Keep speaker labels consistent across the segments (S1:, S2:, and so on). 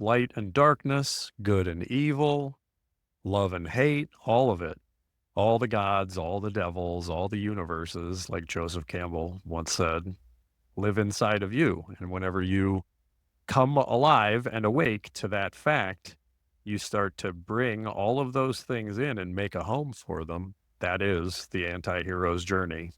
S1: light and darkness, good and evil, love and hate, all of it. All the gods, all the devils, all the universes, like Joseph Campbell once said, live inside of you. And whenever you come alive and awake to that fact, you start to bring all of those things in and make a home for them. That is the anti-hero's journey.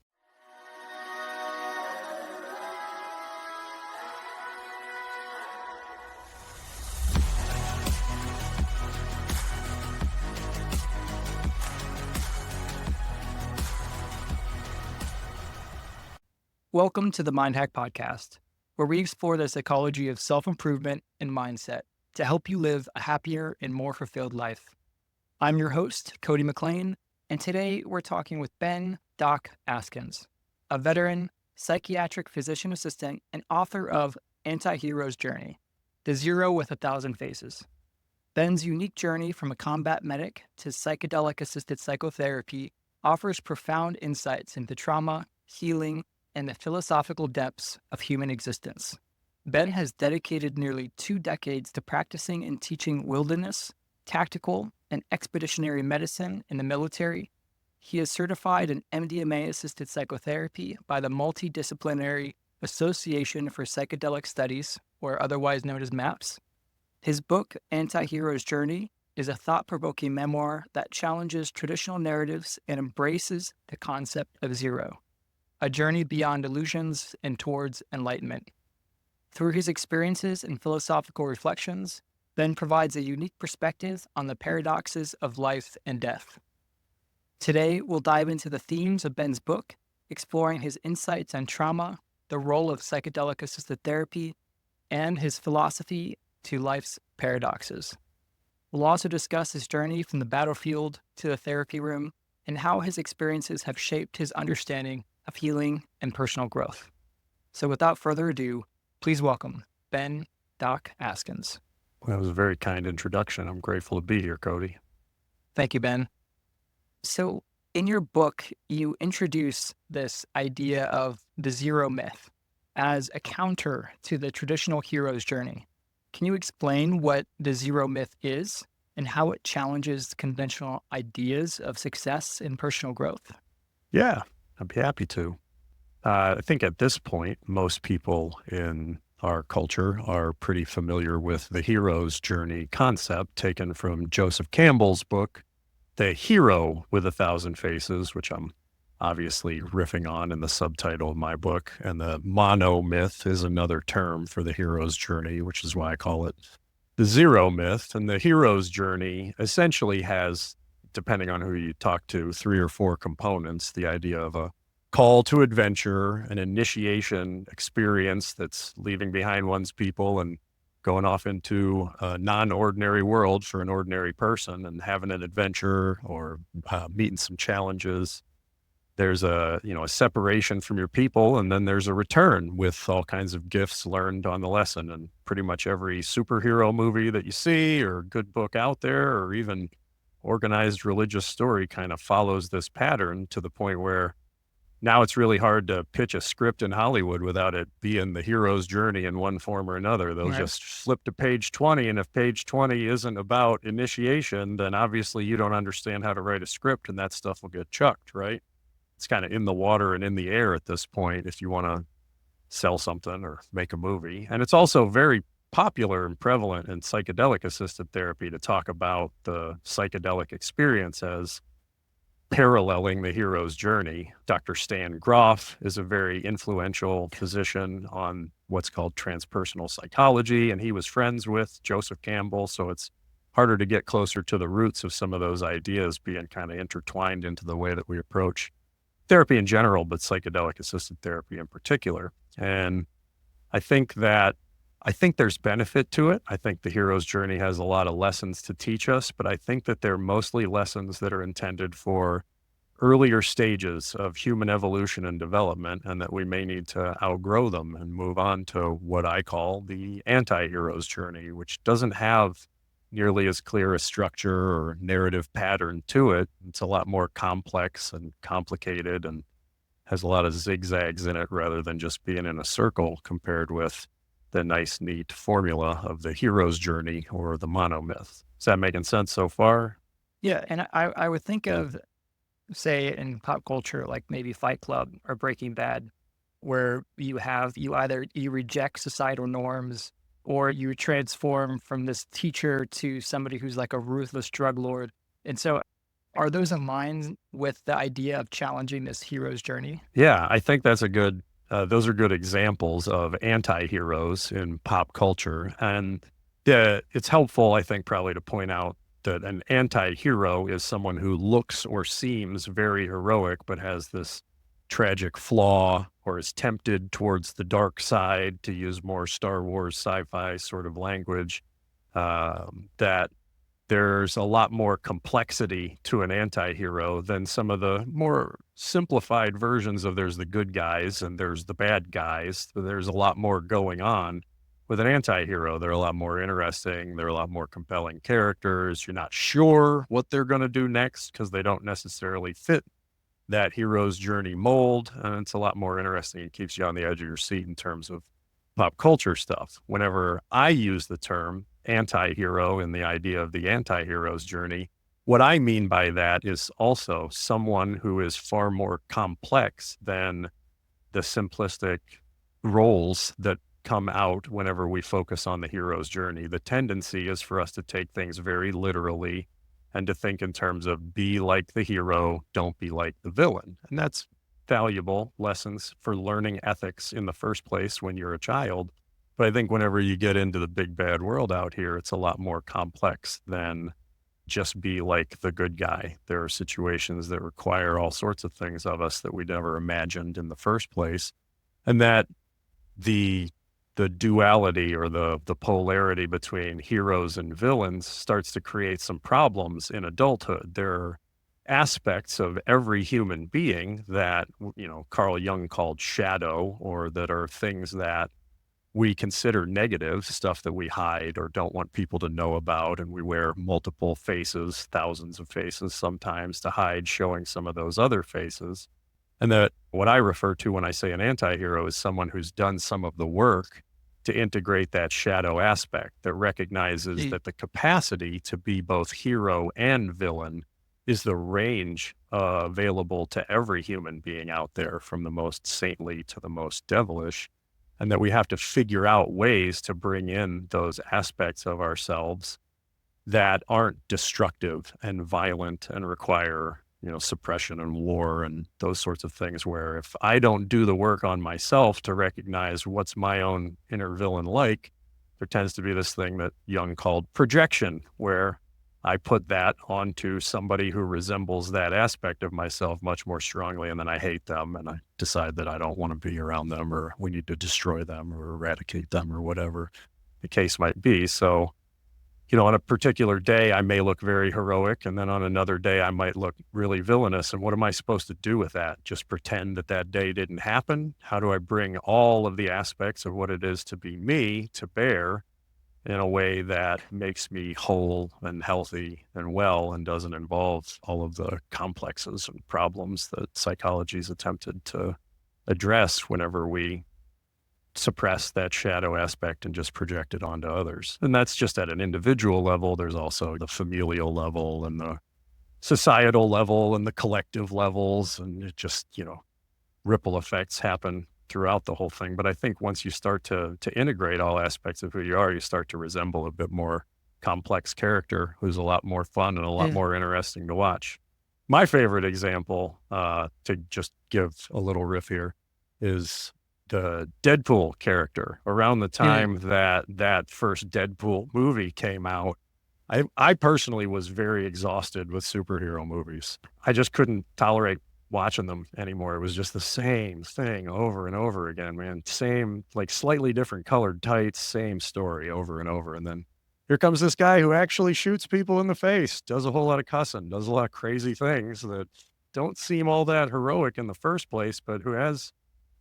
S2: Welcome to the MindHack Podcast, where we explore the psychology of self-improvement and mindset to help you live a happier and more fulfilled life. I'm your host, Cody McLean, and today we're talking with Ben "Doc" Askins, a veteran psychiatric physician assistant and author of Antihero's Journey, The Zero with 1,000 Faces. Ben's unique journey from a combat medic to psychedelic-assisted psychotherapy offers profound insights into trauma, healing, and the philosophical depths of human existence. Ben has dedicated nearly 2 decades to practicing and teaching wilderness, tactical, and expeditionary medicine in the military. He is certified in MDMA-assisted psychotherapy by the Multidisciplinary Association for Psychedelic Studies, or otherwise known as MAPS. His book, Antihero's Journey, is a thought-provoking memoir that challenges traditional narratives and embraces the concept of zero, a journey beyond illusions and towards enlightenment. Through his experiences and philosophical reflections, Ben provides a unique perspective on the paradoxes of life and death. Today, we'll dive into the themes of Ben's book, exploring his insights on trauma, the role of psychedelic-assisted therapy, and his philosophy to life's paradoxes. We'll also discuss his journey from the battlefield to the therapy room and how his experiences have shaped his understanding of healing and personal growth. So without further ado, please welcome Ben "Doc" Askins.
S1: Well, that was a very kind introduction. I'm grateful to be here, Cody.
S2: Thank you, Ben. So in your book, you introduce this idea of the zero myth as a counter to the traditional hero's journey. Can you explain what the zero myth is and how it challenges conventional ideas of success and personal growth?
S1: Yeah, I'd be happy to. I think at this point, most people in our culture are pretty familiar with the hero's journey concept taken from Joseph Campbell's book, The Hero with 1,000 Faces, which I'm obviously riffing on in the subtitle of my book. And the mono myth is another term for the hero's journey, which is why I call it the zero myth. And the hero's journey essentially has, depending on who you talk to, 3 or 4 components. The idea of a call to adventure, an initiation experience that's leaving behind one's people and going off into a non-ordinary world for an ordinary person and having an adventure or meeting some challenges. There's a separation from your people, and then there's a return with all kinds of gifts learned on the lesson. And pretty much every superhero movie that you see or good book out there or even organized religious story kind of follows this pattern to the point where now it's really hard to pitch a script in Hollywood without it being the hero's journey in one form or another. They'll just flip to page 20, and if page 20 isn't about initiation, then obviously you don't understand how to write a script, and that stuff will get chucked, right? It's kind of in the water and in the air at this point if you want to sell something or make a movie. And it's also very popular and prevalent in psychedelic-assisted therapy to talk about the psychedelic experience as paralleling the hero's journey. Dr. Stan Grof is a very influential physician on what's called transpersonal psychology, and he was friends with Joseph Campbell, so it's harder to get closer to the roots of some of those ideas being kind of intertwined into the way that we approach therapy in general, but psychedelic-assisted therapy in particular. And I think there's benefit to it. I think the hero's journey has a lot of lessons to teach us, but I think that they're mostly lessons that are intended for earlier stages of human evolution and development, and that we may need to outgrow them and move on to what I call the anti-hero's journey, which doesn't have nearly as clear a structure or narrative pattern to it. It's a lot more complex and complicated and has a lot of zigzags in it rather than just being in a circle compared with the nice, neat formula of the hero's journey or the monomyth. Is that making sense so far?
S2: Yeah. And I would think of, say, in pop culture, like maybe Fight Club or Breaking Bad, where you reject societal norms or you transform from this teacher to somebody who's like a ruthless drug lord. And so are those in line with the idea of challenging this hero's journey?
S1: Yeah, I think those are good examples of anti-heroes in pop culture. And it's helpful, I think, probably to point out that an anti-hero is someone who looks or seems very heroic, but has this tragic flaw or is tempted towards the dark side, to use more Star Wars sci-fi sort of language, that there's a lot more complexity to an anti-hero than some of the more simplified versions of there's the good guys and there's the bad guys. There's a lot more going on with an anti-hero. They're a lot more interesting. They're a lot more compelling characters. You're not sure what they're going to do next because they don't necessarily fit that hero's journey mold. And it's a lot more interesting. It keeps you on the edge of your seat in terms of pop culture stuff. Whenever I use the term anti-hero in the idea of the anti-hero's journey, what I mean by that is also someone who is far more complex than the simplistic roles that come out whenever we focus on the hero's journey. The tendency is for us to take things very literally and to think in terms of be like the hero, don't be like the villain. And that's valuable lessons for learning ethics in the first place when you're a child. But I think whenever you get into the big bad world out here, it's a lot more complex than just be like the good guy. There are situations that require all sorts of things of us that we never imagined in the first place. And that the duality or the polarity between heroes and villains starts to create some problems in adulthood. There are aspects of every human being that, Carl Jung called shadow, or that are things that we consider negative, stuff that we hide or don't want people to know about. And we wear multiple faces, thousands of faces sometimes, to hide showing some of those other faces. And that what I refer to when I say an anti-hero is someone who's done some of the work to integrate that shadow aspect, that recognizes that the capacity to be both hero and villain is the range available to every human being out there, from the most saintly to the most devilish. And that we have to figure out ways to bring in those aspects of ourselves that aren't destructive and violent and require, suppression and war and those sorts of things, where if I don't do the work on myself to recognize what's my own inner villain like, there tends to be this thing that Jung called projection, where I put that onto somebody who resembles that aspect of myself much more strongly, and then I hate them and I decide that I don't want to be around them, or we need to destroy them or eradicate them, or whatever the case might be. So, on a particular day, I may look very heroic, and then on another day, I might look really villainous. And what am I supposed to do with that? Just pretend that that day didn't happen? How do I bring all of the aspects of what it is to be me to bear in a way that makes me whole and healthy and well, and doesn't involve all of the complexes and problems that psychology's attempted to address whenever we suppress that shadow aspect and just project it onto others? And that's just at an individual level. There's also the familial level and the societal level and the collective levels, and it just, ripple effects happen throughout the whole thing. But I think once you start to integrate all aspects of who you are, you start to resemble a bit more complex character who's a lot more fun and a lot more interesting to watch. My favorite example, to just give a little riff here, is the Deadpool character. Around the time that first Deadpool movie came out, I personally was very exhausted with superhero movies. I just couldn't tolerate watching them anymore. It was just the same thing over and over again, man. Same, like slightly different colored tights, same story over and over. And then here comes this guy who actually shoots people in the face, does a whole lot of cussing, does a lot of crazy things that don't seem all that heroic in the first place, but who has,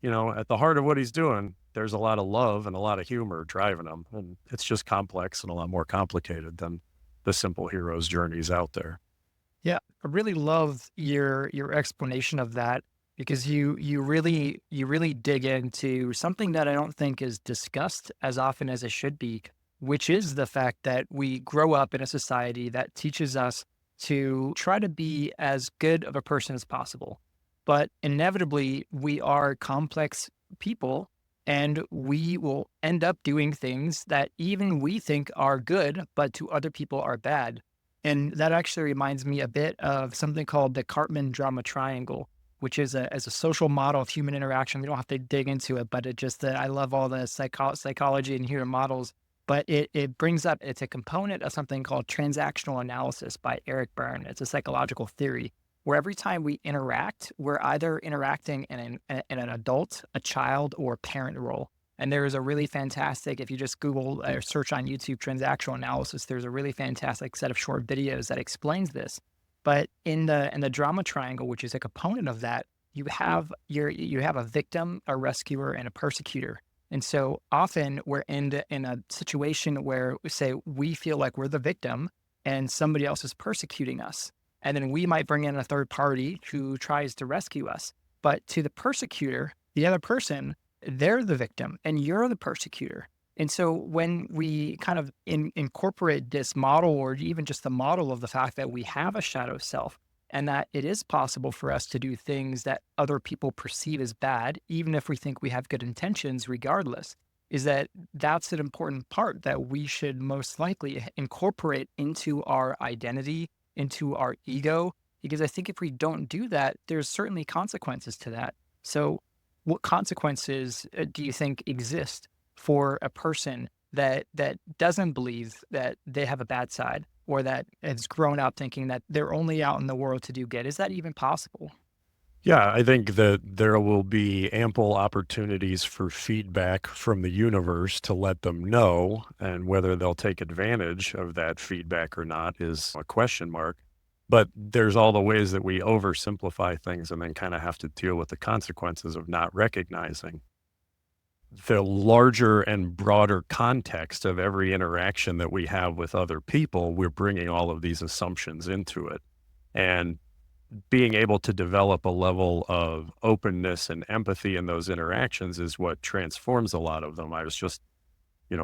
S1: at the heart of what he's doing, there's a lot of love and a lot of humor driving him. And it's just complex and a lot more complicated than the simple hero's journeys out there.
S2: Yeah, I really love your explanation of that. because you really dig into something that I don't think is discussed as often as it should be, which is the fact that we grow up in a society that teaches us to try to be as good of a person as possible. But inevitably, we are complex people and we will end up doing things that even we think are good, but to other people are bad. And that actually reminds me a bit of something called the Karpman drama triangle, which is as a social model of human interaction. We don't have to dig into it, but it just, I love all the psychology and human models. But it brings up, it's a component of something called transactional analysis by Eric Berne. It's a psychological theory where every time we interact, we're either interacting in an adult, a child, or parent role. And there is a really fantastic, if you just Google or search on YouTube transactional analysis, there's a really fantastic set of short videos that explains this. But in the drama triangle, which is a component of that, you have a victim, a rescuer, and a persecutor. And so often we're in a situation where we say we feel like we're the victim and somebody else is persecuting us. And then we might bring in a third party who tries to rescue us. But to the persecutor, the other person, they're the victim and you're the persecutor. And so when we kind of incorporate this model, or even just the model of the fact that we have a shadow self and that it is possible for us to do things that other people perceive as bad, even if we think we have good intentions regardless, is that's an important part that we should most likely incorporate into our identity, into our ego, because I think if we don't do that, there's certainly consequences to that. So what consequences do you think exist for a person that doesn't believe that they have a bad side, or that has grown up thinking that they're only out in the world to do good? Is that even possible?
S1: Yeah, I think that there will be ample opportunities for feedback from the universe to let them know, and whether they'll take advantage of that feedback or not is a question mark. But there's all the ways that we oversimplify things and then kind of have to deal with the consequences of not recognizing the larger and broader context of every interaction that we have with other people. We're bringing all of these assumptions into it. And being able to develop a level of openness and empathy in those interactions is what transforms a lot of them. I was just,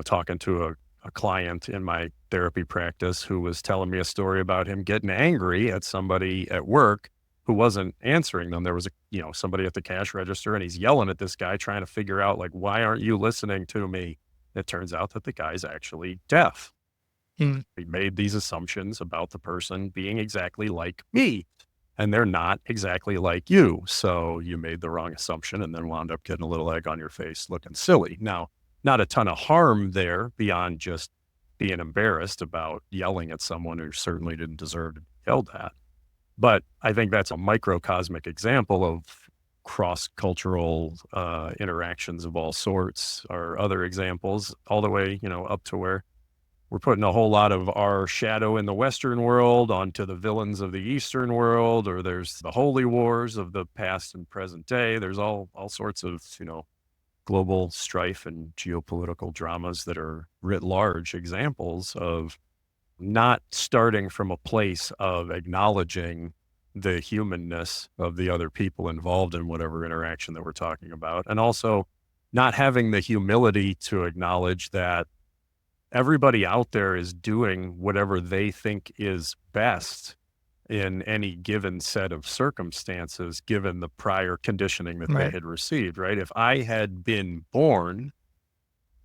S1: talking to a client in my therapy practice who was telling me a story about him getting angry at somebody at work who wasn't answering them. There was somebody at the cash register, and he's yelling at this guy trying to figure out, like, why aren't you listening to me? It turns out that the guy's actually deaf.
S2: Mm.
S1: He made these assumptions about the person being exactly like me, and they're not exactly like you. So you made the wrong assumption and then wound up getting a little egg on your face looking silly. Now, not a ton of harm there beyond just being embarrassed about yelling at someone who certainly didn't deserve to be yelled at. But I think that's a microcosmic example of cross-cultural interactions of all sorts, or other examples, all the way, up to where we're putting a whole lot of our shadow in the Western world onto the villains of the Eastern world, or there's the holy wars of the past and present day. There's all sorts of, global strife and geopolitical dramas that are writ large examples of not starting from a place of acknowledging the humanness of the other people involved in whatever interaction that we're talking about. And also not having the humility to acknowledge that everybody out there is doing whatever they think is best in any given set of circumstances, given the prior conditioning that they
S2: Right.
S1: had received, right? If I had been born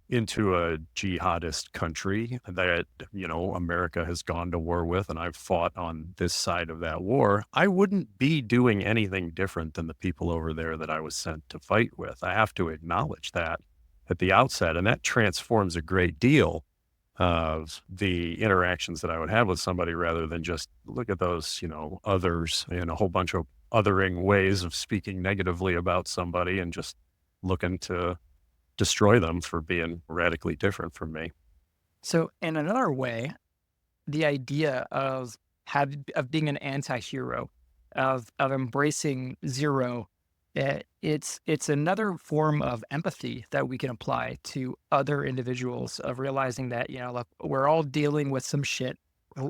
S1: into a jihadist country that, America has gone to war with, and I've fought on this side of that war, I wouldn't be doing anything different than the people over there that I was sent to fight with. I have to acknowledge that at the outset, and that transforms a great deal of the interactions that I would have with somebody, rather than just look at those, others in a whole bunch of othering ways of speaking negatively about somebody and just looking to destroy them for being radically different from me.
S2: So in another way, the idea of being an anti-hero, of embracing zero, it's another form of empathy that we can apply to other individuals, of realizing that, look, we're all dealing with some shit.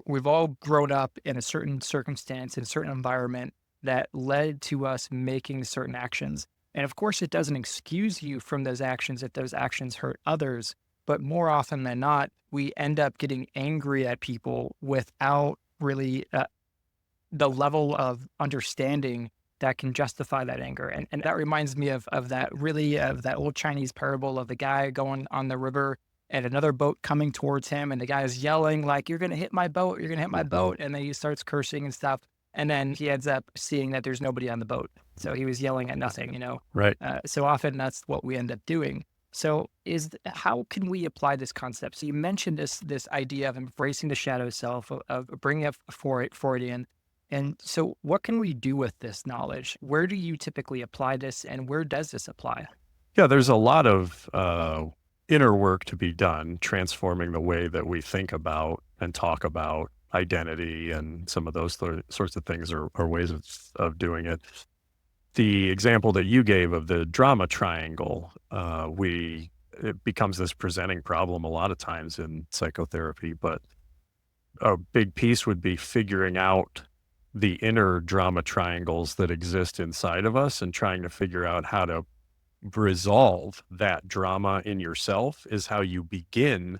S2: We've all grown up in a certain circumstance, in a certain environment, that led to us making certain actions. And of course, it doesn't excuse you from those actions if those actions hurt others. But more often than not, we end up getting angry at people without really the level of understanding that can justify that anger. And that reminds me of that old Chinese parable of the guy going on the river and another boat coming towards him. And the guy is yelling like, "You're going to hit my boat. You're going to hit my boat." And then he starts cursing and stuff. And then he ends up seeing that there's nobody on the boat. So he was yelling at nothing,
S1: Right.
S2: So often that's what we end up doing. So how can we apply this concept? So you mentioned this idea of embracing the shadow self, of bringing up Freudian. And so what can we do with this knowledge? Where do you typically apply this, and where does this apply?
S1: Yeah, there's a lot of inner work to be done, transforming the way that we think about and talk about identity, and some of those sorts of things are ways of doing it. The example that you gave of the drama triangle, it becomes this presenting problem a lot of times in psychotherapy, but a big piece would be figuring out the inner drama triangles that exist inside of us and trying to figure out how to resolve that drama in yourself is how you begin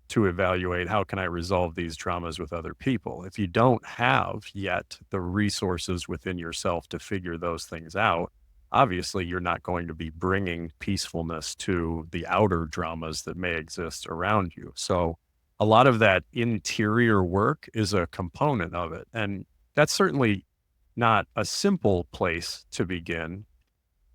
S1: to evaluate, how can I resolve these dramas with other people? If you don't have yet the resources within yourself to figure those things out, obviously you're not going to be bringing peacefulness to the outer dramas that may exist around you. So a lot of that interior work is a component of it. And that's certainly not a simple place to begin.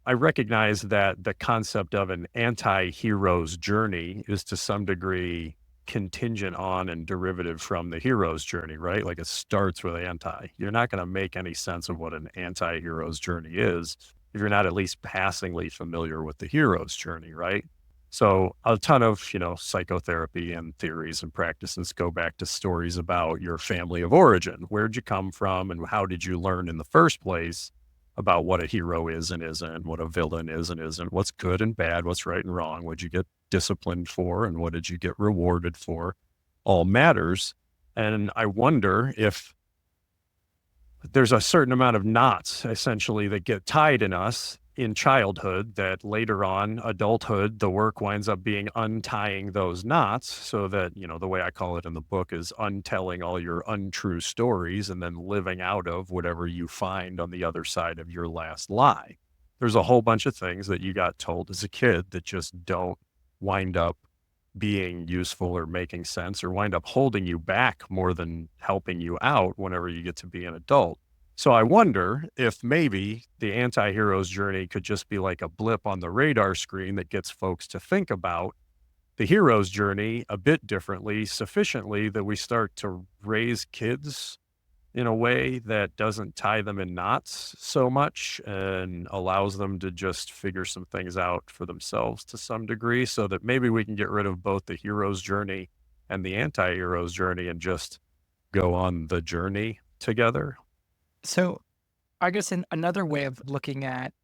S1: I recognize that the concept of an anti-hero's journey is to some degree contingent on and derivative from the hero's journey, right? Like, it starts with anti. You're not going to make any sense of what an anti-hero's journey is if you're not at least passingly familiar with the hero's journey, right? So a ton of, psychotherapy and theories and practices go back to stories about your family of origin. Where'd you come from, and how did you learn in the first place about what a hero is and isn't, what a villain is and isn't, what's good and bad, what's right and wrong, what'd you get disciplined for, and what did you get rewarded for, all matters. And I wonder if there's a certain amount of knots essentially that get tied in us in childhood that later on adulthood, the work winds up being untying those knots, so that, the way I call it in the book is untelling all your untrue stories and then living out of whatever you find on the other side of your last lie. There's a whole bunch of things that you got told as a kid that just don't wind up being useful or making sense, or wind up holding you back more than helping you out whenever you get to be an adult. So I wonder if maybe the anti-hero's journey could just be like a blip on the radar screen that gets folks to think about the hero's journey a bit differently, sufficiently that we start to raise kids in a way that doesn't tie them in knots so much and allows them to just figure some things out for themselves to some degree, so that maybe we can get rid of both the hero's journey and the anti-hero's journey and just go on the journey together.
S2: So I guess another way of looking at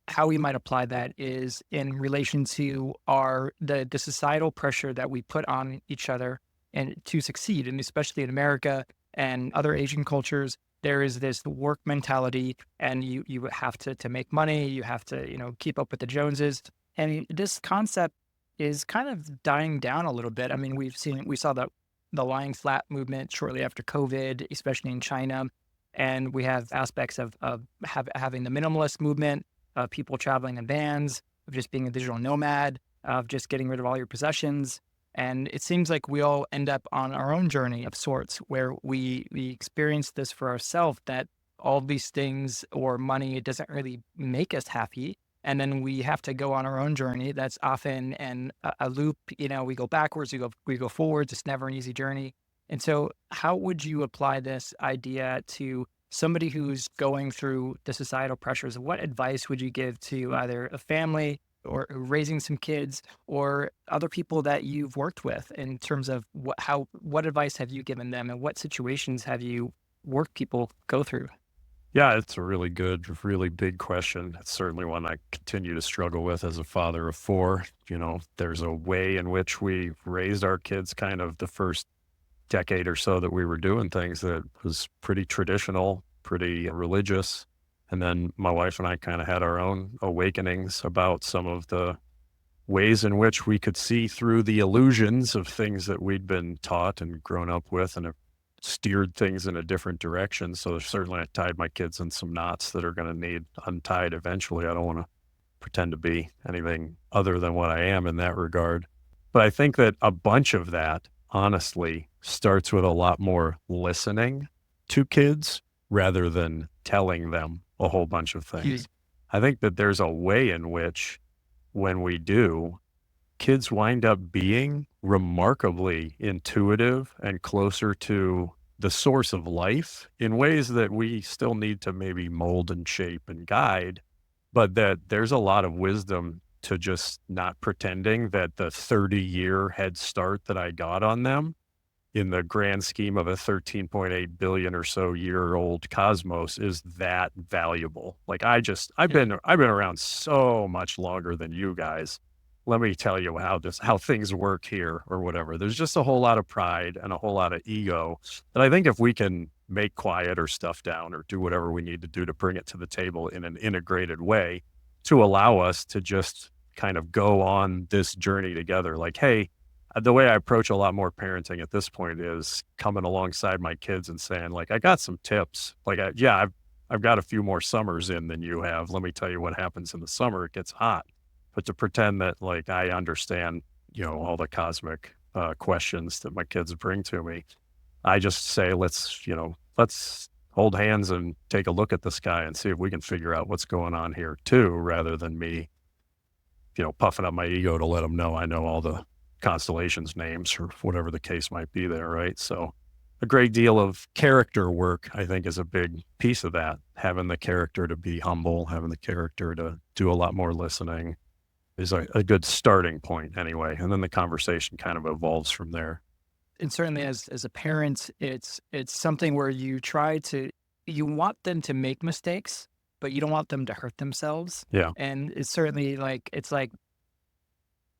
S2: how we might apply that is in relation to the societal pressure that we put on each other and to succeed, and especially in America and other Asian cultures, there is this work mentality, and you have to make money, you have to keep up with the Joneses, and this concept is kind of dying down a little bit. I mean, we saw the lying flat movement shortly after COVID, especially in China. And we have aspects of having the minimalist movement, of people traveling in vans, of just being a digital nomad, of just getting rid of all your possessions. And it seems like we all end up on our own journey of sorts, where we experience this for ourselves, that all these things or money, it doesn't really make us happy. And then we have to go on our own journey. That's often a loop. We go backwards, we go forwards. It's never an easy journey. And so how would you apply this idea to somebody who's going through the societal pressures? What advice would you give to either a family or raising some kids or other people that you've worked with, in terms of what advice have you given them, and what situations have you worked people go through?
S1: Yeah, it's a really good, really big question. It's certainly one I continue to struggle with as a father of four. There's a way in which we raised our kids kind of the first decade or so that we were doing things that was pretty traditional, pretty religious. And then my wife and I kind of had our own awakenings about some of the ways in which we could see through the illusions of things that we'd been taught and grown up with, and have steered things in a different direction. So certainly I tied my kids in some knots that are going to need untied eventually. I don't want to pretend to be anything other than what I am in that regard. But I think that a bunch of that, honestly, starts with a lot more listening to kids rather than telling them a whole bunch of things. I think that there's a way in which, when we do, kids wind up being remarkably intuitive and closer to the source of life in ways that we still need to maybe mold and shape and guide, but that there's a lot of wisdom to just not pretending that the 30-year head start that I got on them in the grand scheme of a 13.8 billion or so year old cosmos is that valuable. Like I've been around so much longer than you guys. Let me tell you how things work here or whatever. There's just a whole lot of pride and a whole lot of ego that I think if we can make quiet or stuff down or do whatever we need to do to bring it to the table in an integrated way to allow us to just kind of go on this journey together. Like, hey, the way I approach a lot more parenting at this point is coming alongside my kids and saying, like, I got some tips. Like, I've got a few more summers in than you have. Let me tell you what happens in the summer. It gets hot. But to pretend that, like, I understand, all the cosmic questions that my kids bring to me, I just say, let's hold hands and take a look at the sky and see if we can figure out what's going on here too, rather than me, puffing up my ego to let them know I know all the constellations names or whatever the case might be there, right? So a great deal of character work, I think, is a big piece of that. Having the character to be humble, having the character to do a lot more listening is a good starting point anyway. And then the conversation kind of evolves from there.
S2: And certainly as a parent, it's something where you want them to make mistakes, but you don't want them to hurt themselves.
S1: Yeah.
S2: And it's certainly it's like,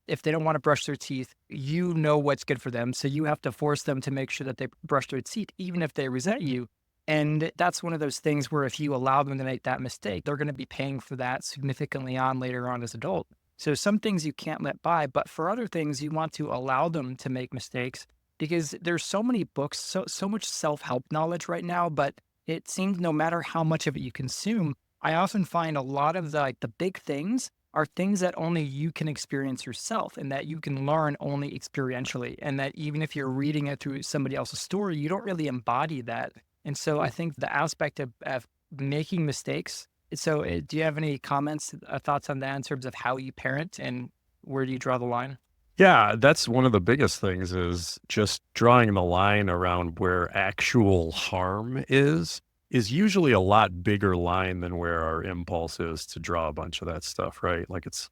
S2: if they don't want to brush their teeth, you know what's good for them. So you have to force them to make sure that they brush their teeth, even if they resent you. And that's one of those things where if you allow them to make that mistake, they're going to be paying for that significantly on later on as adult. So some things you can't let by, but for other things, you want to allow them to make mistakes, because there's so many books, so much self-help knowledge right now, but it seems no matter how much of it you consume, I often find a lot of the big things are things that only you can experience yourself and that you can learn only experientially. And that even if you're reading it through somebody else's story, you don't really embody that. And so I think the aspect of making mistakes. So do you have any comments, thoughts on that in terms of how you parent and where do you draw the line?
S1: Yeah, that's one of the biggest things, is just drawing the line around where actual harm is usually a lot bigger line than where our impulse is to draw a bunch of that stuff, right? Like it's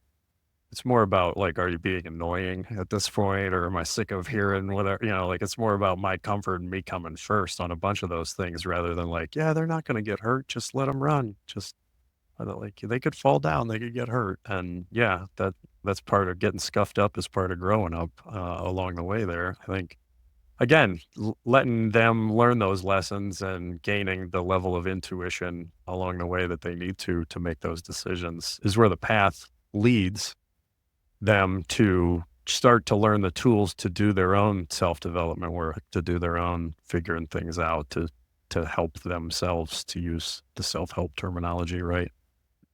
S1: more about, like, are you being annoying at this point, or am I sick of hearing whatever, like it's more about my comfort and me coming first on a bunch of those things rather than like, yeah, they're not going to get hurt. Just let them run. Just like, they could fall down, they could get hurt. And yeah, that's part of getting scuffed up, is part of growing up along the way there. I think, again, letting them learn those lessons and gaining the level of intuition along the way that they need to make those decisions is where the path leads them to start to learn the tools to do their own self-development work, to do their own figuring things out, to help themselves, to use the self-help terminology, right?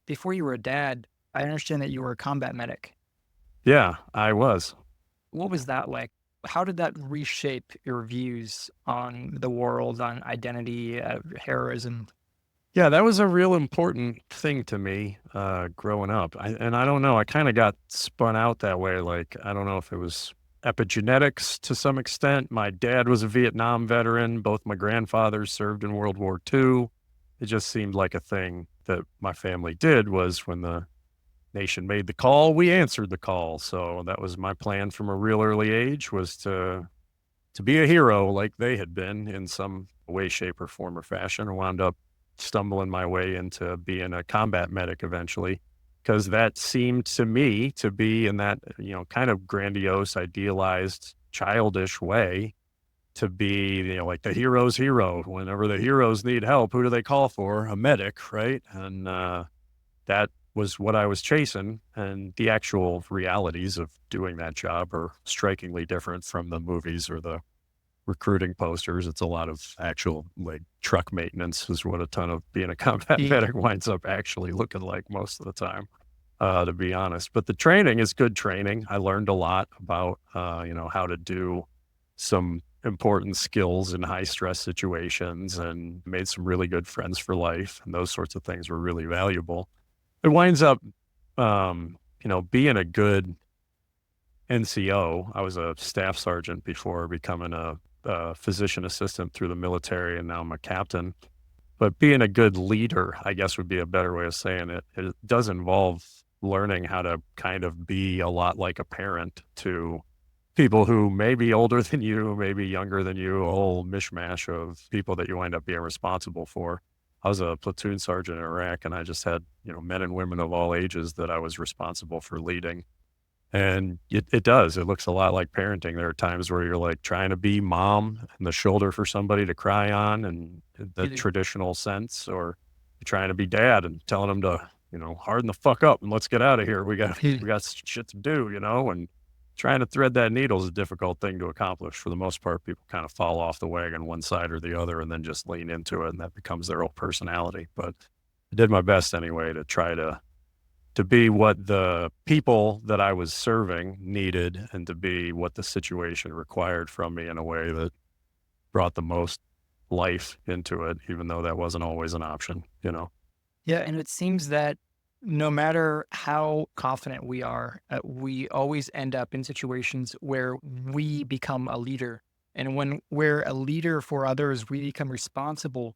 S2: Before you were a dad, I understand that you were a combat medic.
S1: Yeah, I was.
S2: What was that like? How did that reshape your views on the world, on identity, heroism?
S1: Yeah, that was a real important thing to me growing up. I don't know, I kind of got spun out that way. Like, I don't know if it was epigenetics to some extent. My dad was a Vietnam veteran. Both my grandfathers served in World War II. It just seemed like a thing that my family did, was when the nation made the call, we answered the call. So that was my plan from a real early age, was to be a hero like they had been in some way, shape, or form or fashion. I wound up stumbling my way into being a combat medic eventually, because that seemed to me to be, in that, kind of grandiose, idealized, childish way, to be, like the hero's hero. Whenever the heroes need help, who do they call for? A medic, right? And that was what I was chasing. And the actual realities of doing that job are strikingly different from the movies or the recruiting posters. It's a lot of actual like truck maintenance is what a ton of being a combat medic winds up actually looking like most of the time, to be honest. But the training is good training. I learned a lot about, how to do some important skills in high stress situations and made some really good friends for life. And those sorts of things were really valuable. It winds up, being a good NCO. I was a staff sergeant before becoming a physician assistant through the military, and now I'm a captain. But being a good leader, I guess, would be a better way of saying it. It does involve learning how to kind of be a lot like a parent to people who may be older than you, maybe younger than you, a whole mishmash of people that you wind up being responsible for. I was a platoon sergeant in Iraq, and I just had, men and women of all ages that I was responsible for leading. And it does. It looks a lot like parenting. There are times where you're like trying to be mom and the shoulder for somebody to cry on in the traditional sense, or you're trying to be dad and telling them to, harden the fuck up and let's get out of here. We got shit to do, and trying to thread that needle is a difficult thing to accomplish. For the most part, people kind of fall off the wagon one side or the other and then just lean into it, and that becomes their whole personality. But I did my best anyway to try to be what the people that I was serving needed and to be what the situation required from me in a way that brought the most life into it, even though that wasn't always an option,
S2: Yeah, and it seems that no matter how confident we are, we always end up in situations where we become a leader. And when we're a leader for others, we become responsible,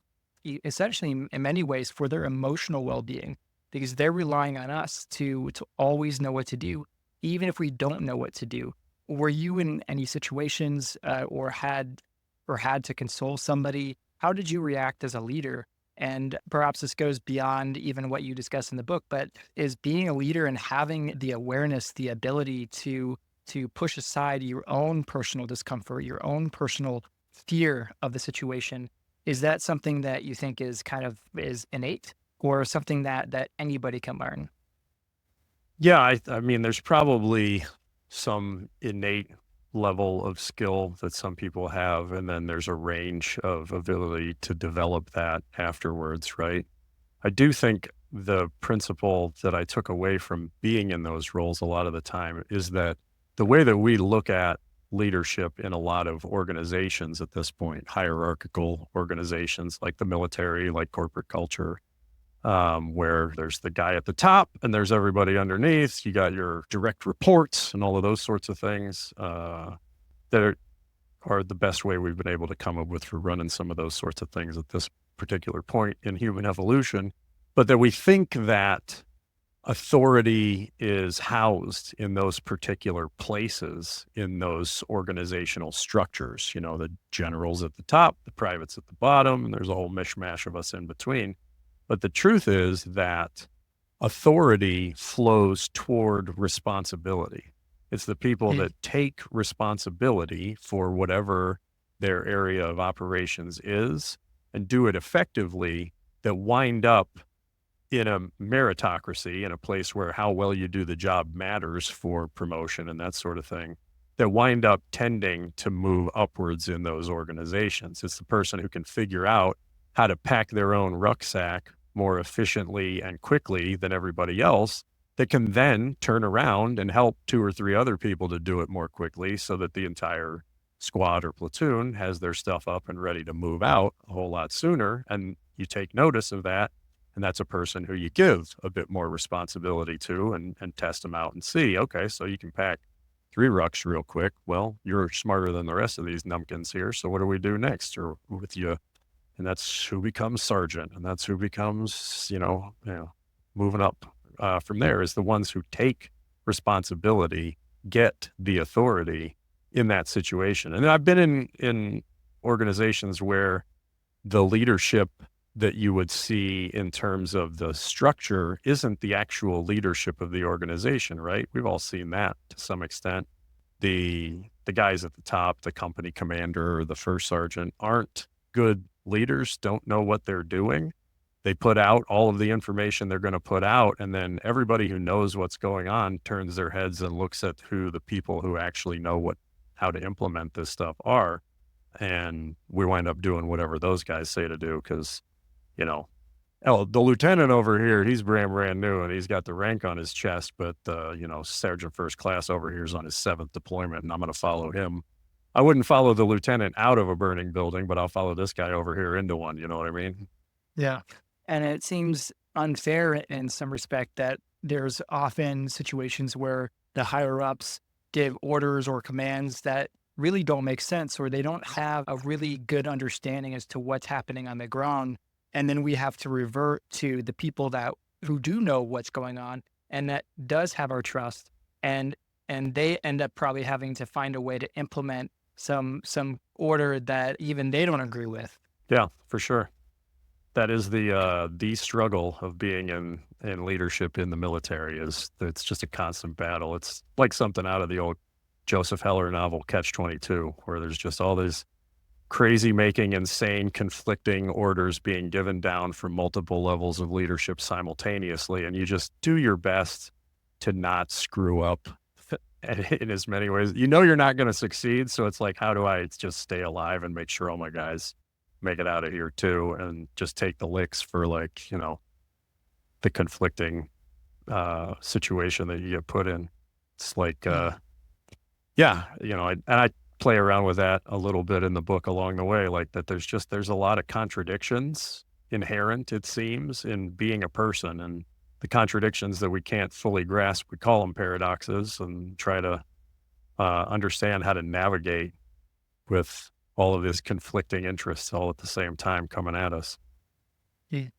S2: essentially in many ways, for their emotional well-being, because they're relying on us to always know what to do, even if we don't know what to do. Were you in any situations or had to console somebody? How did you react as a leader? And perhaps this goes beyond even what you discuss in the book, but is being a leader and having the awareness, the ability to push aside your own personal discomfort, your own personal fear of the situation, is that something that you think is innate, or something that anybody can learn?
S1: Yeah, I mean, there's probably some innate level of skill that some people have, and then there's a range of ability to develop that afterwards, right? I do think the principle that I took away from being in those roles a lot of the time is that the way that we look at leadership in a lot of organizations at this point, hierarchical organizations like the military, like corporate culture, where there's the guy at the top and there's everybody underneath. You got your direct reports and all of those sorts of things that are the best way we've been able to come up with for running some of those sorts of things at this particular point in human evolution. But that we think that authority is housed in those particular places, in those organizational structures, the generals at the top, the privates at the bottom, and there's a whole mishmash of us in between. But the truth is that authority flows toward responsibility. It's the people that take responsibility for whatever their area of operations is and do it effectively that wind up in a meritocracy, in a place where how well you do the job matters for promotion and that sort of thing, that wind up tending to move upwards in those organizations. It's the person who can figure out how to pack their own rucksack more efficiently and quickly than everybody else, that can then turn around and help 2 or 3 other people to do it more quickly, so that the entire squad or platoon has their stuff up and ready to move out a whole lot sooner. And you take notice of that. And that's a person who you give a bit more responsibility to and test them out and see, okay, so you can pack 3 rucks real quick. Well, you're smarter than the rest of these numpkins here. So what do we do next? Or with you? And that's who becomes sergeant. And that's who becomes, moving up from there, is the ones who take responsibility, get the authority in that situation. And I've been in organizations where the leadership that you would see in terms of the structure isn't the actual leadership of the organization, right? We've all seen that to some extent. the guys at the top, the company commander or the first sergeant, aren't good leaders, don't know what they're doing. They put out all of the information they're going to put out, and then everybody who knows what's going on turns their heads and looks at who the people who actually know how to implement this stuff are. And we wind up doing whatever those guys say to do because, you know, the lieutenant over here, he's brand new and he's got the rank on his chest, but, Sergeant First Class over here is on his 7th deployment and I'm going to follow him. I wouldn't follow the lieutenant out of a burning building, but I'll follow this guy over here into one. You know what I mean?
S2: Yeah. And it seems unfair in some respect that there's often situations where the higher ups give orders or commands that really don't make sense, or they don't have a really good understanding as to what's happening on the ground. And then we have to revert to the people who do know what's going on and that does have our trust. And they end up probably having to find a way to implement some order that even they don't agree with.
S1: Yeah, for sure. That is the struggle of being in leadership in the military. It's just a constant battle. It's like something out of the old Joseph Heller novel Catch-22, where there's just all these crazy making, insane, conflicting orders being given down from multiple levels of leadership simultaneously, and you just do your best to not screw up in as many ways. You know you're not going to succeed, so it's like, how do I just stay alive and make sure all my guys make it out of here too, and just take the licks for the conflicting situation that you get put in. It's like, I play around with that a little bit in the book along the way, like that there's a lot of contradictions inherent, it seems, in being a person, and the contradictions that we can't fully grasp, we call them paradoxes, and try to understand how to navigate with all of these conflicting interests all at the same time coming at us.
S2: Yes.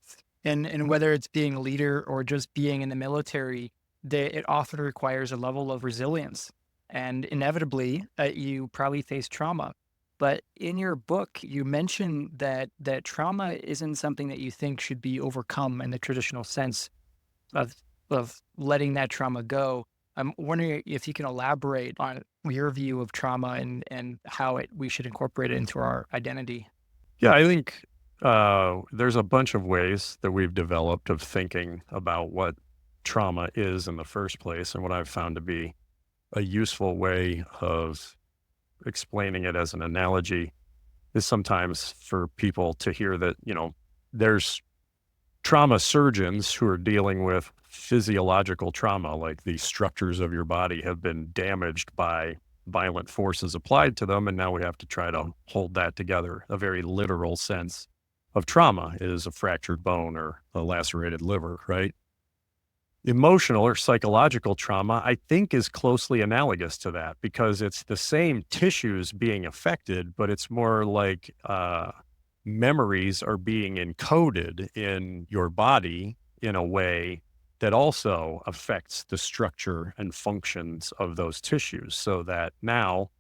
S2: And whether it's being a leader or just being in the military, it often requires a level of resilience. And inevitably, you probably face trauma. But in your book, you mention that trauma isn't something that you think should be overcome in the traditional sense of letting that trauma go. I'm wondering if you can elaborate on your view of trauma and how we should incorporate it into our identity.
S1: Yeah, I think there's a bunch of ways that we've developed of thinking about what trauma is in the first place, and what I've found to be a useful way of explaining it as an analogy is sometimes for people to hear that, there's trauma surgeons who are dealing with physiological trauma, like the structures of your body have been damaged by violent forces applied to them, and now we have to try to hold that together. A very literal sense of trauma is a fractured bone or a lacerated liver, right? Emotional or psychological trauma, I think, is closely analogous to that because it's the same tissues being affected, but it's more like memories are being encoded in your body in a way that also affects the structure and functions of those tissues, so that now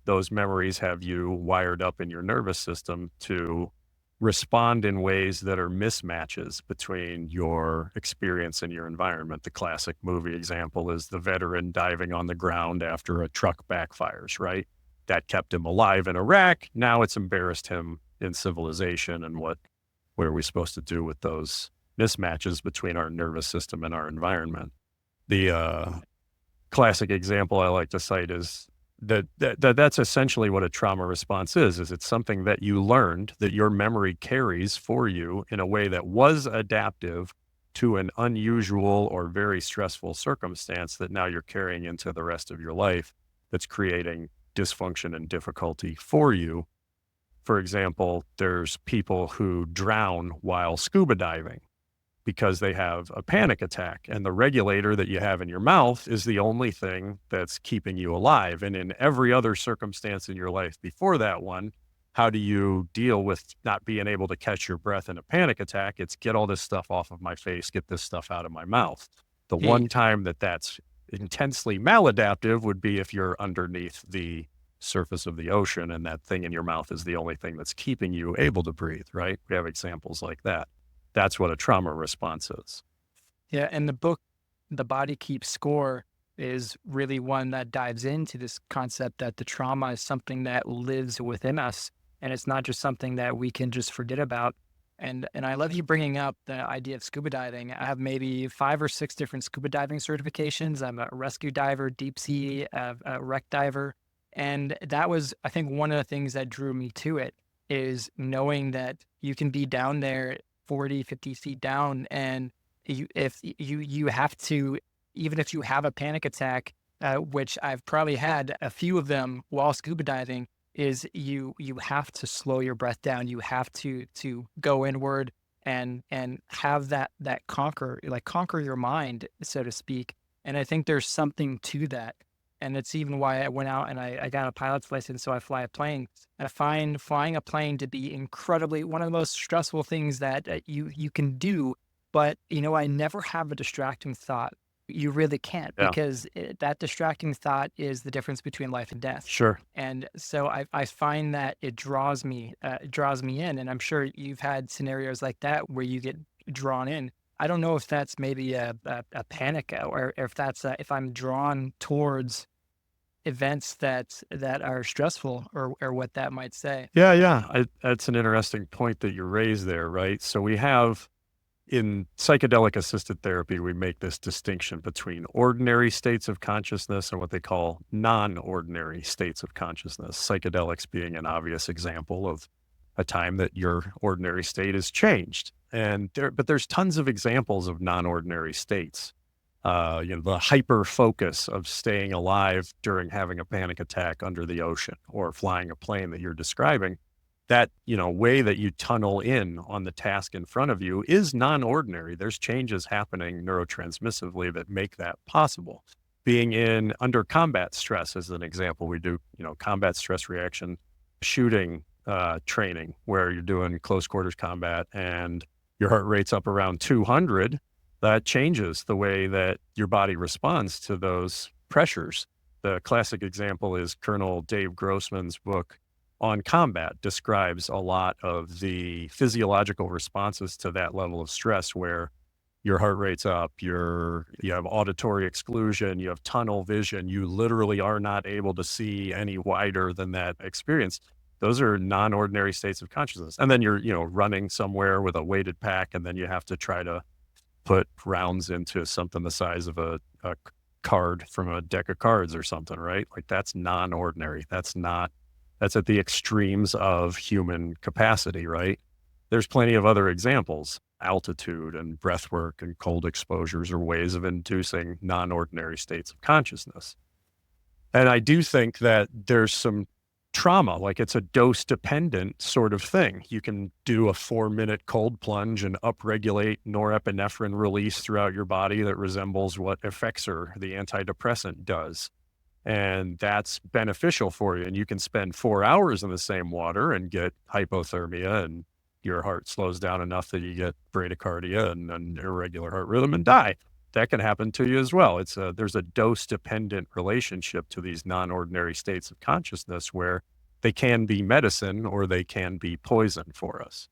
S1: those memories have you wired up in your nervous system to respond in ways that are mismatches between your experience and your environment. The classic movie example is the veteran diving on the ground after a truck backfires, right? That kept him alive in Iraq. Now it's embarrassed him in civilization. And what are we supposed to do with those mismatches between our nervous system and our environment? The classic example I like to cite is that's essentially what a trauma response is it's something that you learned that your memory carries for you in a way that was adaptive to an unusual or very stressful circumstance that now you're carrying into the rest of your life, that's creating dysfunction and difficulty for you. For example, there's people who drown while scuba diving because they have a panic attack, and the regulator that you have in your mouth is the only thing that's keeping you alive. And in every other circumstance in your life before that one, how do you deal with not being able to catch your breath in a panic attack? It's get all this stuff off of my face, get this stuff out of my mouth. The one time that's intensely maladaptive would be if you're underneath the surface of the ocean and that thing in your mouth is the only thing that's keeping you able to breathe, right? We have examples like that. That's what a trauma response is.
S2: Yeah. And the book, The Body Keeps Score, is really one that dives into this concept that the trauma is something that lives within us, and it's not just something that we can just forget about. And I love you bringing up the idea of scuba diving. I have maybe 5 or 6 different scuba diving certifications. I'm a rescue diver, deep sea, a wreck diver. And that was, I think, one of the things that drew me to it is knowing that you can be down there 40, 50 feet down. And if you have to, even if you have a panic attack, which I've probably had a few of them while scuba diving, is you have to slow your breath down. You have to go inward and have that conquer your mind, so to speak. And I think there's something to that. And it's even why I went out and I got a pilot's license, so I fly a plane. I find flying a plane to be incredibly one of the most stressful things that you can do. But I never have a distracting thought. You really can't,
S1: Yeah,
S2: because that distracting thought is the difference between life and death.
S1: sure.
S2: And so I find that it draws me in. And I'm sure you've had scenarios like that where you get drawn in. I don't know if that's maybe a panic, or if that's if I'm drawn towards events that are stressful, or what that might say.
S1: Yeah, yeah. That's an interesting point that you raised there, right? So we have in psychedelic-assisted therapy, we make this distinction between ordinary states of consciousness and what they call non-ordinary states of consciousness. Psychedelics being an obvious example of a time that your ordinary state is changed. But there's tons of examples of non-ordinary states. The hyper focus of staying alive during having a panic attack under the ocean or flying a plane that you're describing, that, way that you tunnel in on the task in front of you is non-ordinary. There's changes happening neurotransmissively that make that possible. Being under combat stress is an example. We do, combat stress reaction shooting training, where you're doing close quarters combat and your heart rate's up around 200. That changes the way that your body responds to those pressures. The classic example is Colonel Dave Grossman's book on combat describes a lot of the physiological responses to that level of stress, where your heart rate's up, you have auditory exclusion, you have tunnel vision, you literally are not able to see any wider than that experience. Those are non-ordinary states of consciousness. And then you're, running somewhere with a weighted pack, and then you have to try to put rounds into something the size of a card from a deck of cards or something, right? Like, that's non-ordinary. That's at the extremes of human capacity, right? There's plenty of other examples. Altitude and breath work and cold exposures are ways of inducing non-ordinary states of consciousness. And I do think that there's some trauma, like it's a dose-dependent sort of thing. You can do a 4-minute cold plunge and upregulate norepinephrine release throughout your body that resembles what Effexor, the antidepressant, does. And that's beneficial for you. And you can spend 4 hours in the same water and get hypothermia, and your heart slows down enough that you get bradycardia and an irregular heart rhythm and die. That can happen to you as well. There's a dose-dependent relationship to these non-ordinary states of consciousness, where they can be medicine or they can be poison for us.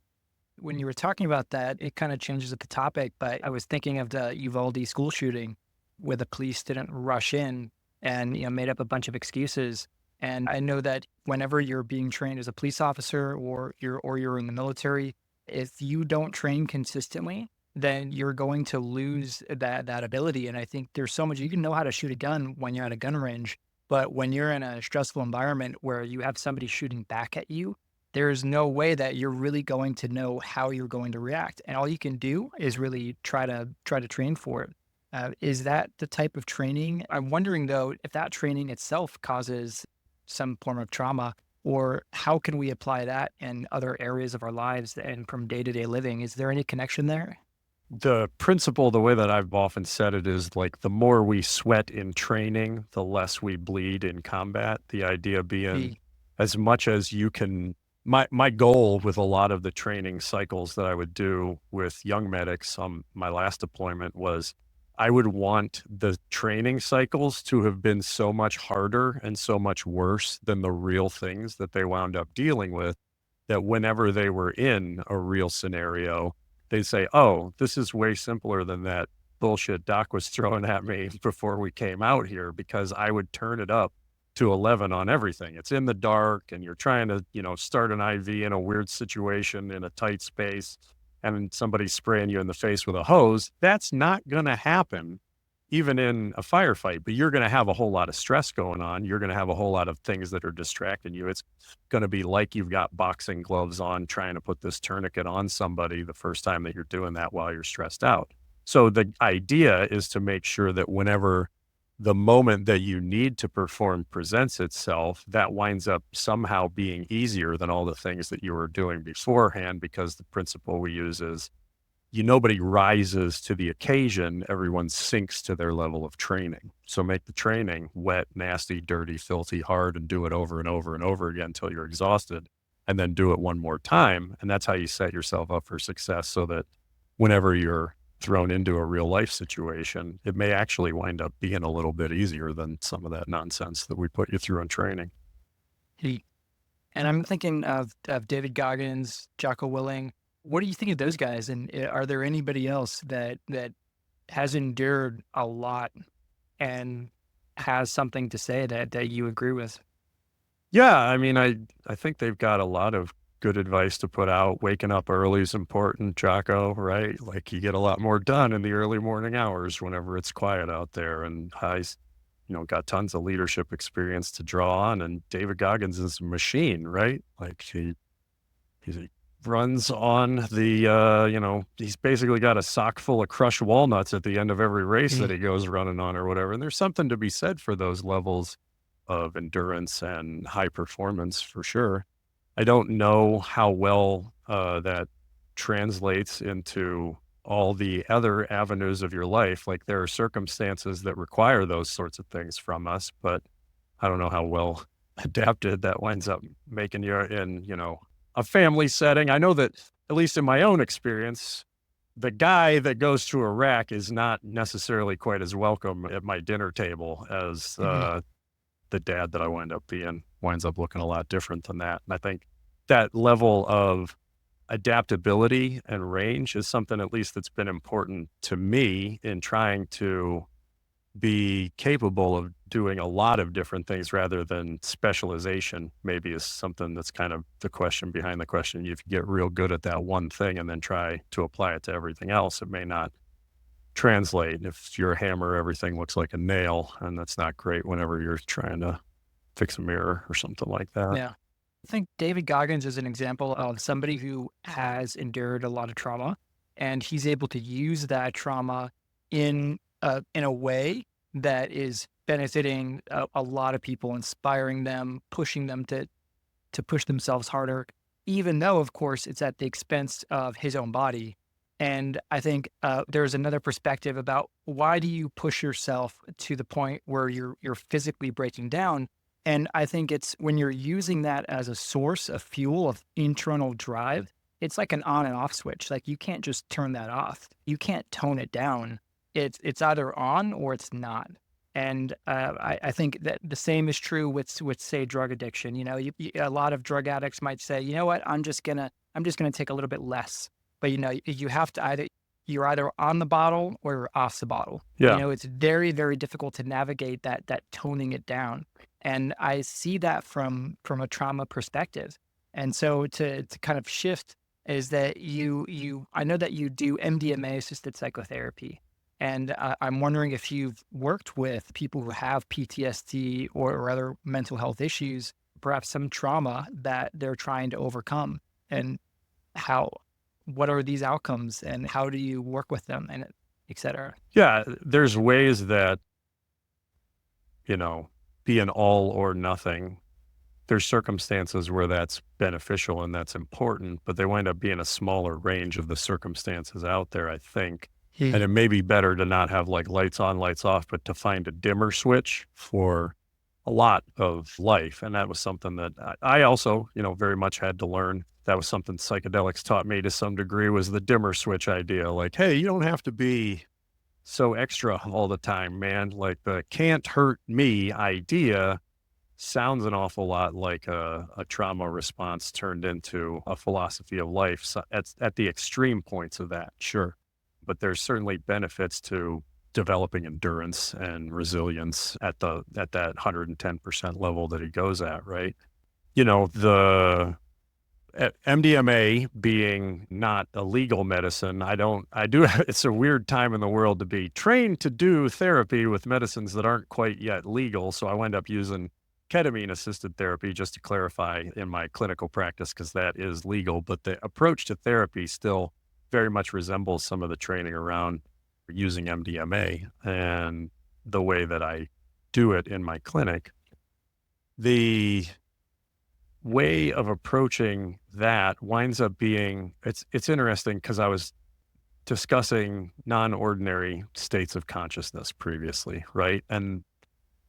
S2: When you were talking about that, it kind of changes the topic, but I was thinking of the Uvalde school shooting, where the police didn't rush in and made up a bunch of excuses. And I know that whenever you're being trained as a police officer, or you're in the military, if you don't train consistently, then you're going to lose that ability. And I think there's so much, you can know how to shoot a gun when you're at a gun range, but when you're in a stressful environment where you have somebody shooting back at you, there's no way that you're really going to know how you're going to react. And all you can do is really try to train for it. Is that the type of training? I'm wondering, though, if that training itself causes some form of trauma, or how can we apply that in other areas of our lives and from day-to-day living? Is there any connection there?
S1: The principle, the way that I've often said it, is like, the more we sweat in training, the less we bleed in combat. The idea being, as much as you can, my goal with a lot of the training cycles that I would do with young medics on my last deployment was, I would want the training cycles to have been so much harder and so much worse than the real things that they wound up dealing with, that whenever they were in a real scenario, they'd say, oh, this is way simpler than that bullshit Doc was throwing at me before we came out here, because I would turn it up to 11 on everything. It's in the dark and you're trying to, start an IV in a weird situation in a tight space, and somebody's spraying you in the face with a hose. That's not going to happen even in a firefight, but you're going to have a whole lot of stress going on. You're going to have a whole lot of things that are distracting you. It's going to be like you've got boxing gloves on trying to put this tourniquet on somebody the first time that you're doing that while you're stressed out. So the idea is to make sure that whenever the moment that you need to perform presents itself, that winds up somehow being easier than all the things that you were doing beforehand, because the principle we use is nobody rises to the occasion, everyone sinks to their level of training. So make the training wet, nasty, dirty, filthy, hard, and do it over and over and over again until you're exhausted, and then do it one more time. And that's how you set yourself up for success, so that whenever you're thrown into a real life situation, it may actually wind up being a little bit easier than some of that nonsense that we put you through in training.
S2: And I'm thinking of David Goggins, Jocko Willing. What do you think of those guys? And are there anybody else that has endured a lot and has something to say that you agree with?
S1: Yeah, I mean, I think they've got a lot of good advice to put out. Waking up early is important, Jocko, right? Like, you get a lot more done in the early morning hours whenever it's quiet out there. And He's, got tons of leadership experience to draw on. And David Goggins is a machine, right? Like, he runs on the, he's basically got a sock full of crushed walnuts at the end of every race that he goes running on or whatever. And there's something to be said for those levels of endurance and high performance, for sure. I don't know how well that translates into all the other avenues of your life. Like, there are circumstances that require those sorts of things from us, but I don't know how well adapted that winds up making you in, a family setting. I know that, at least in my own experience, the guy that goes to Iraq is not necessarily quite as welcome at my dinner table as the dad that I wind up being. Winds up looking a lot different than that. And I think that level of adaptability and range is something, at least, that's been important to me in trying to be capable of doing a lot of different things rather than specialization. Maybe is something that's kind of the question behind the question. If you get real good at that one thing and then try to apply it to everything else, it may not translate. If you're a hammer, everything looks like a nail, and that's not great whenever you're trying to fix a mirror or something like that.
S2: Yeah. I think David Goggins is an example of somebody who has endured a lot of trauma, and he's able to use that trauma in a way that is benefiting a lot of people, inspiring them, pushing them to push themselves harder, even though, of course, it's at the expense of his own body. And I think there's another perspective about, why do you push yourself to the point where you're physically breaking down? And I think it's when you're using that as a source of fuel, of internal drive, it's like an on and off switch. Like, you can't just turn that off. You can't tone it down. It's either on or it's not. And I think that the same is true with say, drug addiction. A lot of drug addicts might say, you know what, I'm just gonna take a little bit less. But you have to you're either on the bottle or you're off the bottle.
S1: Yeah.
S2: It's very, very difficult to navigate that toning it down. And I see that from a trauma perspective. And so to kind of shift is that I know that you do MDMA assisted psychotherapy. And I'm wondering if you've worked with people who have PTSD or other mental health issues, perhaps some trauma that they're trying to overcome, and what are these outcomes and how do you work with them, and et cetera?
S1: Yeah, there's ways that, be an all or nothing. There's circumstances where that's beneficial and that's important, but they wind up being a smaller range of the circumstances out there, I think. And it may be better to not have like lights on, lights off, but to find a dimmer switch for a lot of life. And that was something that I also, very much had to learn. That was something psychedelics taught me to some degree, was the dimmer switch idea. Like, hey, you don't have to be so extra all the time, man. Like, the can't hurt me idea sounds an awful lot like a trauma response turned into a philosophy of life. So at the extreme points of that, sure. but there's certainly benefits to developing endurance and resilience at that 110% level that he goes at, right? The MDMA being not a legal medicine, it's a weird time in the world to be trained to do therapy with medicines that aren't quite yet legal. So I wind up using ketamine-assisted therapy, just to clarify, in my clinical practice, because that is legal. But the approach to therapy still very much resembles some of the training around using MDMA and the way that I do it in my clinic. The way of approaching that winds up being, it's interesting because I was discussing non-ordinary states of consciousness previously, right? And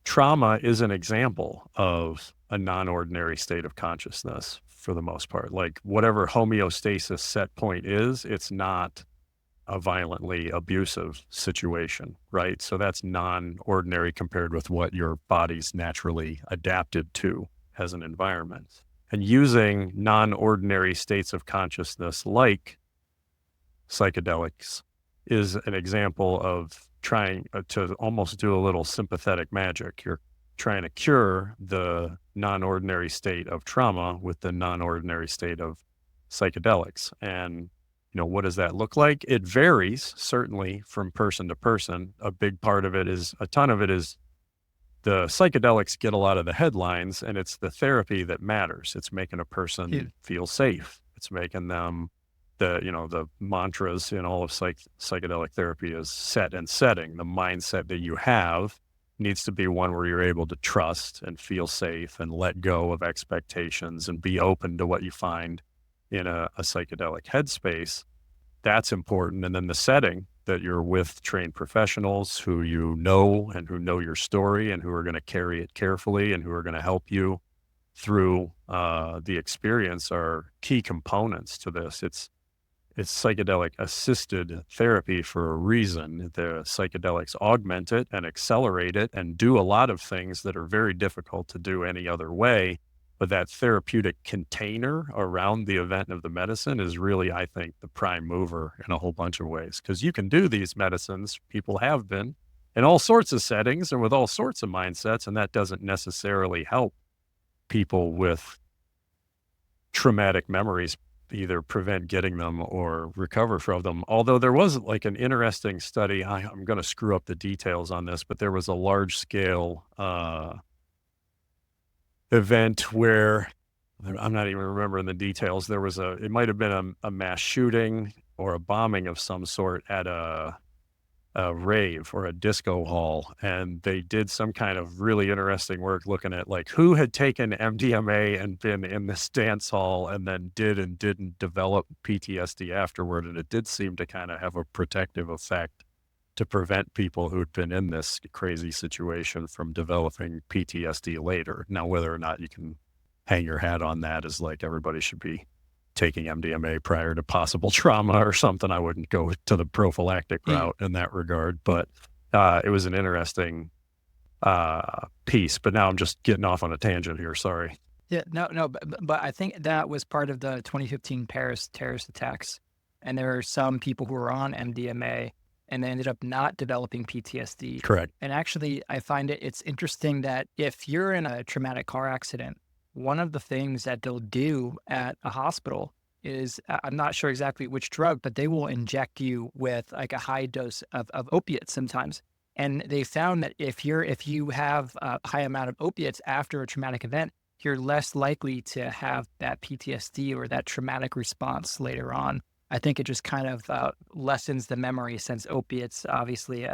S1: trauma is an example of a non-ordinary state of consciousness for the most part. Like whatever homeostasis set point is, it's not a violently abusive situation, right? So that's non-ordinary compared with what your body's naturally adapted to as an environment. And using non-ordinary states of consciousness like psychedelics is an example of trying to almost do a little sympathetic magic. You're trying to cure the non-ordinary state of trauma with the non-ordinary state of psychedelics. And, what does that look like? It varies certainly from person to person. A ton of it is the psychedelics get a lot of the headlines, and it's the therapy that matters. It's making a person feel safe. It's making them the mantras in all of psychedelic therapy is set and setting. The mindset that you have needs to be one where you're able to trust and feel safe and let go of expectations and be open to what you find in a psychedelic headspace. That's important. And then the setting, that you're with trained professionals who and who know your story and who are going to carry it carefully and who are going to help you through the experience, are key components to this. It's psychedelic-assisted therapy for a reason. The psychedelics augment it and accelerate it and do a lot of things that are very difficult to do any other way. But that therapeutic container around the event of the medicine is really, I think, the prime mover in a whole bunch of ways. Because you can do these medicines, people have been, in all sorts of settings and with all sorts of mindsets, and that doesn't necessarily help people with traumatic memories either prevent getting them or recover from them. Although there was like an interesting study, I'm going to screw up the details on this, but there was a large scale event where, I'm not even remembering the details. It might have been a mass shooting or a bombing of some sort at a rave or a disco hall. And they did some kind of really interesting work looking at like who had taken MDMA and been in this dance hall and then did and didn't develop PTSD afterward. And it did seem to kind of have a protective effect to prevent people who'd been in this crazy situation from developing PTSD later. Now, whether or not you can hang your hat on that is like everybody should be taking MDMA prior to possible trauma or something. I wouldn't go to the prophylactic route in that regard, but it was an interesting piece. But now I'm just getting off on a tangent here. Sorry.
S2: Yeah, no, but I think that was part of the 2015 Paris terrorist attacks. And there are some people who were on MDMA and they ended up not developing PTSD.
S1: Correct.
S2: And actually, I find it's interesting that if you're in a traumatic car accident, one of the things that they'll do at a hospital is, I'm not sure exactly which drug, but they will inject you with like a high dose of opiates sometimes. And they found that if you have a high amount of opiates after a traumatic event, you're less likely to have that PTSD or that traumatic response later on. I think it just kind of lessens the memory, since opiates obviously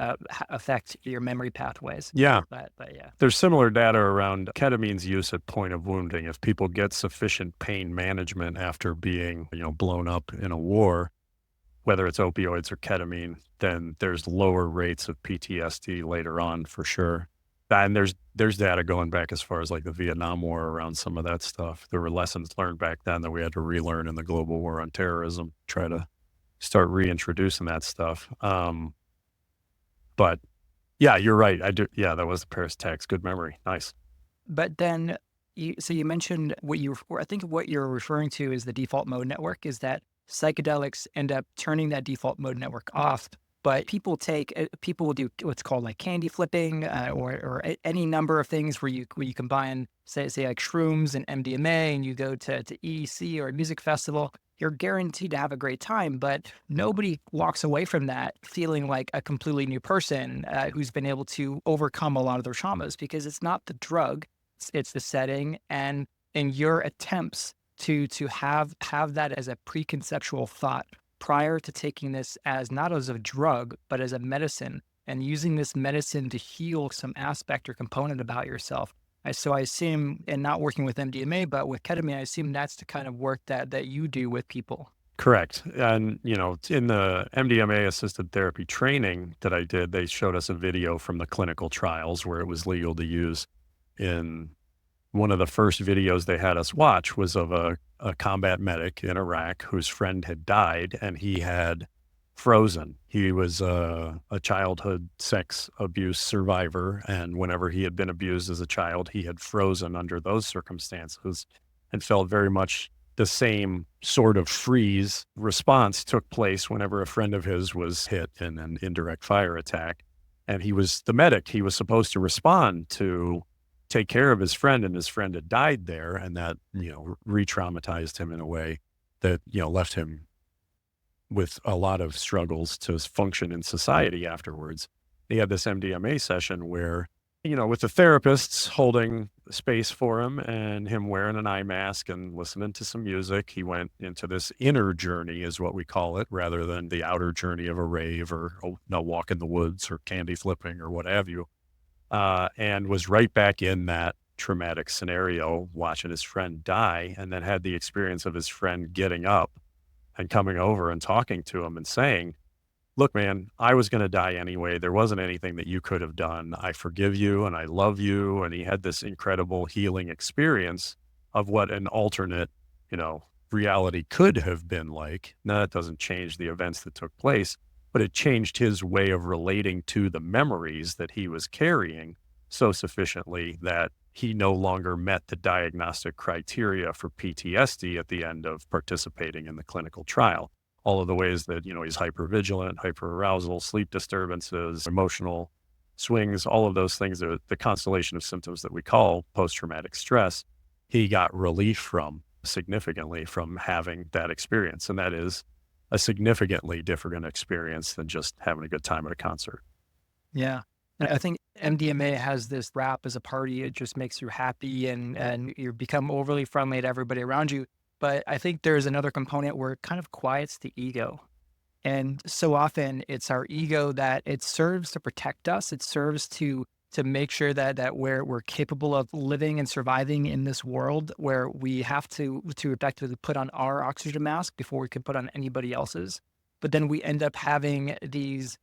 S2: affect your memory pathways.
S1: Yeah.
S2: But yeah.
S1: There's similar data around ketamine's use at point of wounding. If people get sufficient pain management after being, blown up in a war, whether it's opioids or ketamine, then there's lower rates of PTSD later on for sure. And there's data going back as far as like the Vietnam War around some of that stuff. There were lessons learned back then that we had to relearn in the global war on terrorism, try to start reintroducing that stuff. But yeah, you're right. I do. Yeah, that was the Paris attacks. Good memory. Nice.
S2: But then you mentioned I think what you're referring to is the default mode network, is that psychedelics end up turning that default mode network off. But people will do what's called like candy flipping, or any number of things where you combine say like shrooms and MDMA, and you go to EDC or a music festival. You're guaranteed to have a great time, but nobody walks away from that feeling like a completely new person who's been able to overcome a lot of their traumas, because it's not the drug, it's the setting and your attempts to have that as a preconceptual thought prior to taking this as not as a drug, but as a medicine, and using this medicine to heal some aspect or component about yourself. So I assume, and not working with MDMA, but with ketamine, I assume that's the kind of work that you do with people.
S1: Correct. And, in the MDMA assisted therapy training that I did, they showed us a video from the clinical trials where it was legal to use. In one of the first videos they had us watch was of a combat medic in Iraq whose friend had died, and he had frozen. He was a childhood sex abuse survivor, and whenever he had been abused as a child, he had frozen under those circumstances and felt very much the same sort of freeze response took place whenever a friend of his was hit in an indirect fire attack. And he was the medic. He was supposed to respond to take care of his friend, and his friend had died there, and that, re-traumatized him in a way that, left him with a lot of struggles to function in society afterwards. He had this MDMA session where, with the therapists holding space for him and him wearing an eye mask and listening to some music, he went into this inner journey, is what we call it, rather than the outer journey of a rave or a walk in the woods or candy flipping or what have you. And was right back in that traumatic scenario, watching his friend die, and then had the experience of his friend getting up and coming over and talking to him and saying, "Look, man, I was going to die anyway. There wasn't anything that you could have done. I forgive you and I love you." And he had this incredible healing experience of what an alternate, reality could have been like. Now, that doesn't change the events that took place, but it changed his way of relating to the memories that he was carrying so sufficiently that he no longer met the diagnostic criteria for PTSD at the end of participating in the clinical trial. All of the ways that, he's hypervigilant, hyperarousal, sleep disturbances, emotional swings, all of those things, are the constellation of symptoms that we call post-traumatic stress, he got relief significantly from having that experience. And that is a significantly different experience than just having a good time at a concert.
S2: Yeah. And I think MDMA has this rap as a party. It just makes you happy and you become overly friendly to everybody around you. But I think there's another component where it kind of quiets the ego. And so often it's our ego that it serves to protect us. It serves to make sure that we're capable of living and surviving in this world where we have to effectively put on our oxygen mask before we can put on anybody else's. But then we end up having these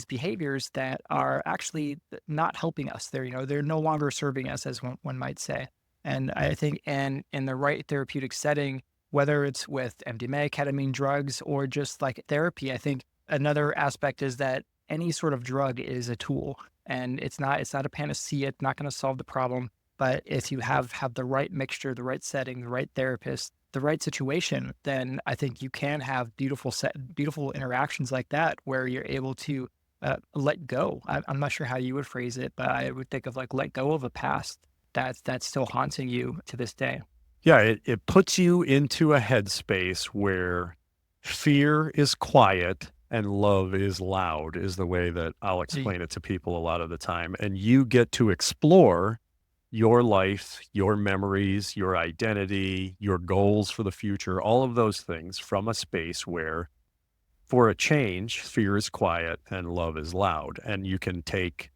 S2: behaviors that are actually not helping us. They're no longer serving us, as one might say. And I think in the right therapeutic setting, whether it's with MDMA, ketamine, drugs, or just like therapy, I think another aspect is that any sort of drug is a tool, and it's not a panacea. It's not going to solve the problem. But if you have the right mixture, the right setting, the right therapist, the right situation, then I think you can have beautiful interactions like that where you're able to let go. I'm not sure how you would phrase it, but I would think of like let go of a past that's still haunting you to this day.
S1: Yeah, it puts you into a headspace where fear is quiet and love is loud, is the way that I'll explain it to people a lot of the time. And you get to explore your life, your memories, your identity, your goals for the future, all of those things from a space where, for a change, fear is quiet and love is loud. And you can take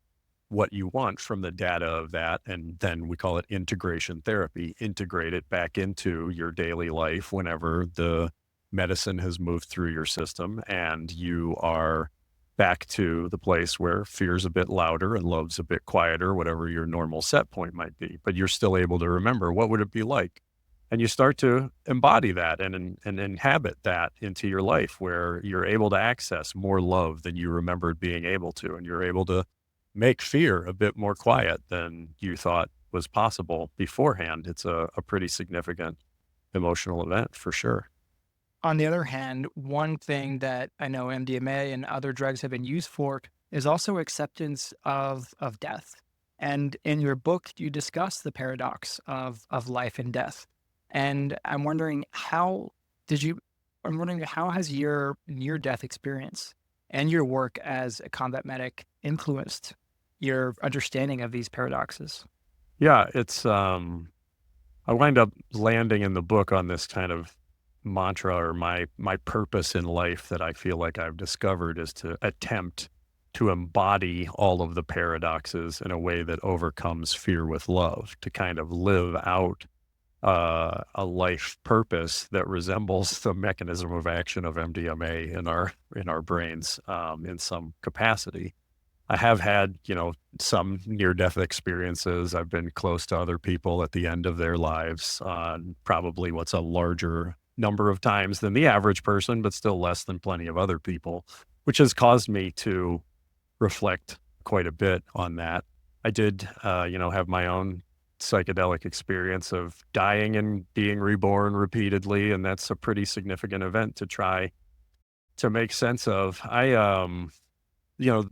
S1: what you want from the data of that, and then we call it integration therapy, integrate it back into your daily life whenever the medicine has moved through your system and you are back to the place where fear's a bit louder and love's a bit quieter, whatever your normal set point might be. But you're still able to remember, what would it be like? And you start to embody that and inhabit that into your life, where you're able to access more love than you remembered being able to. And you're able to make fear a bit more quiet than you thought was possible beforehand. It's a pretty significant emotional event for sure.
S2: On the other hand, one thing that I know MDMA and other drugs have been used for is also acceptance of death. And in your book, you discuss the paradox of life and death. And did you, I'm wondering how has your near death experience and your work as a combat medic influenced your understanding of these paradoxes?
S1: Yeah, I wind up landing in the book on this kind of mantra, or my purpose in life that I feel like I've discovered is to attempt to embody all of the paradoxes in a way that overcomes fear with love, to kind of live out a life purpose that resembles the mechanism of action of MDMA in our brains, in some capacity. I have had, some near-death experiences. I've been close to other people at the end of their lives, probably what's a larger number of times than the average person, but still less than plenty of other people, which has caused me to reflect quite a bit on that. I did, have my own psychedelic experience of dying and being reborn repeatedly, and that's a pretty significant event to try to make sense of. You know,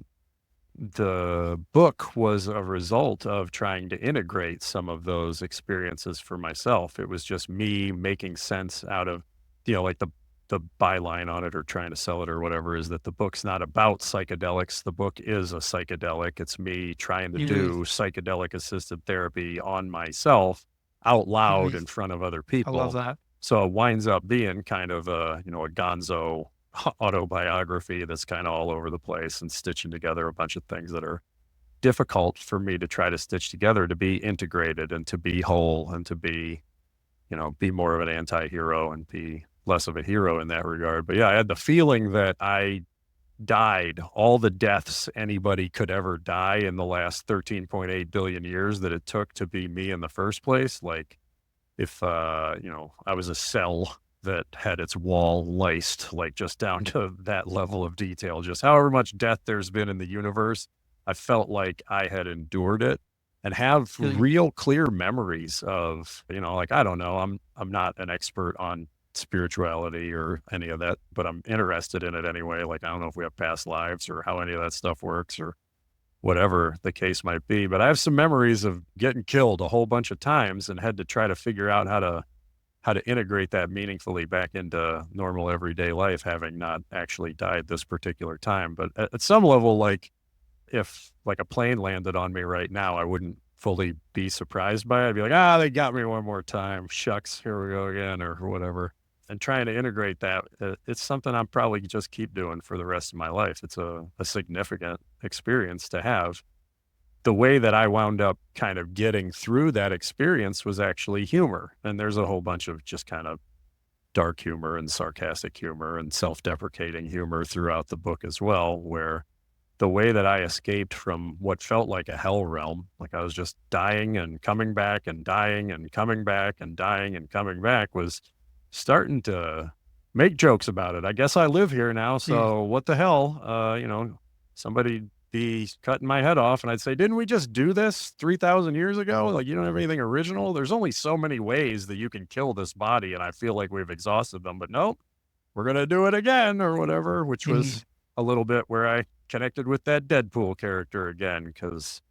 S1: the book was a result of trying to integrate some of those experiences for myself. It was just me making sense out of, like the byline on it, or trying to sell it or whatever, is that the book's not about psychedelics. The book is a psychedelic. It's me trying to
S2: You,
S1: do psychedelic-assisted therapy on myself out loud
S2: you,
S1: in front of other
S2: I love
S1: people.
S2: that.
S1: So it winds up being kind of a gonzo autobiography that's kind of all over the place and stitching together a bunch of things that are difficult for me to try to stitch together, to be integrated and to be whole and to be more of an anti-hero and be less of a hero in that regard. But yeah, I had the feeling that I died all the deaths anybody could ever die in the last 13.8 billion years that it took to be me in the first place. Like, if I was a cell that had its wall laced, like, just down to that level of detail, just however much death there's been in the universe, I felt like I had endured it and have
S2: Really,
S1: real clear memories of, like, I don't know, I'm not an expert on spirituality or any of that, but I'm interested in it anyway. Like, I don't know if we have past lives or how any of that stuff works or whatever the case might be. But I have some memories of getting killed a whole bunch of times and had to try to figure out how to integrate that meaningfully back into normal everyday life, having not actually died this particular time. But at some level, like, if like a plane landed on me right now, I wouldn't fully be surprised by it. I'd be like, they got me one more time. Shucks, here we go again, or whatever. And trying to integrate that, it's something I'm probably just keep doing for the rest of my life. It's a significant experience to have. The way that I wound up kind of getting through that experience was actually humor. And there's a whole bunch of just kind of dark humor and sarcastic humor and self-deprecating humor throughout the book as well, where the way that I escaped from what felt like a hell realm, like I was just dying and coming back and dying and coming back and dying and coming back, was starting to make jokes about it. I guess I live here now,
S2: you,
S1: so what the hell? Somebody be cutting my head off and I'd say, didn't we just do this 3,000 years ago? Like, you don't have anything original. There's only so many ways that you can kill this body, and I feel like we've exhausted them, but nope, we're going to do it again or whatever, which
S2: you,
S1: was a little bit where I connected with that Deadpool character again, because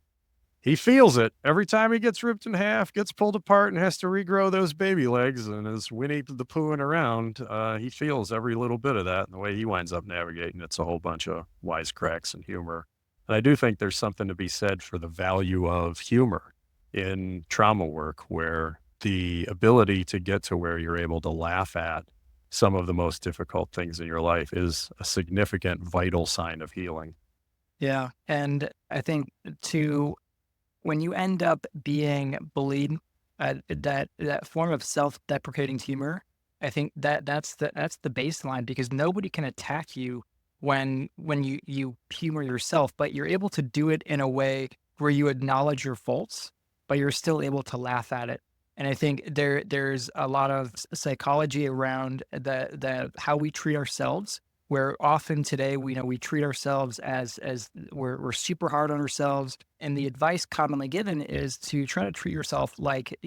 S1: he feels it every time he gets ripped in half, gets pulled apart, and has to regrow those baby legs and is Winnie the Poohing around. He feels every little bit of that, and the way he winds up navigating it's a whole bunch of wisecracks and humor. And I do think there's something to be said for the value of humor in trauma work, where the ability to get to where you're able to laugh at some of the most difficult things in your life is a significant, vital sign of healing.
S2: yeah. And I think too, when you end up being bullied, that form of self-deprecating humor, I think that's the baseline, because nobody can attack you when you humor yourself, but you're able to do it in a way where you acknowledge your faults, but you're still able to laugh at it. And I think there's a lot of psychology around the how we treat ourselves, where often today we treat ourselves as we're super hard on ourselves, and the advice commonly given is to try to treat yourself like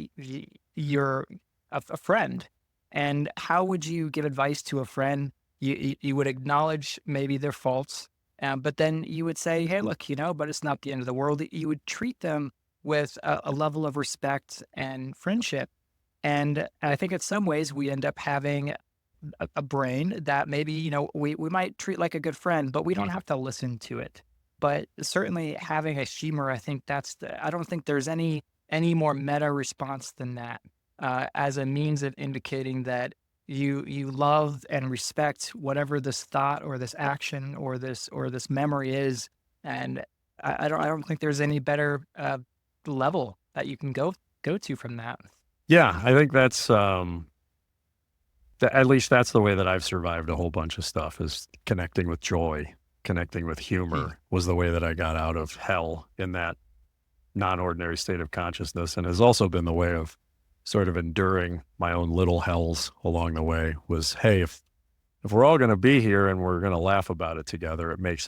S2: you're a friend. And how would you give advice to a friend? You would acknowledge maybe their faults, but then you would say, hey, look, but it's not the end of the world. You would treat them with a level of respect and friendship. And I think in some ways we end up having a brain that maybe, we might treat like a good friend, but we don't have to listen to it. But certainly having a humor, I think I don't think there's any more meta response than that, as a means of indicating that you love and respect whatever this thought or this action or this memory is. And I don't think there's any better level that you can go to from that.
S1: Yeah, I think that's at least that's the way that I've survived a whole bunch of stuff, is connecting with joy, connecting with
S2: Hmm.
S1: humor was the way that I got out of hell in that non-ordinary state of consciousness, and has also been the way of sort of enduring my own little hells along the way. Was, hey, if we're all going to be here and we're going to laugh about it together, it makes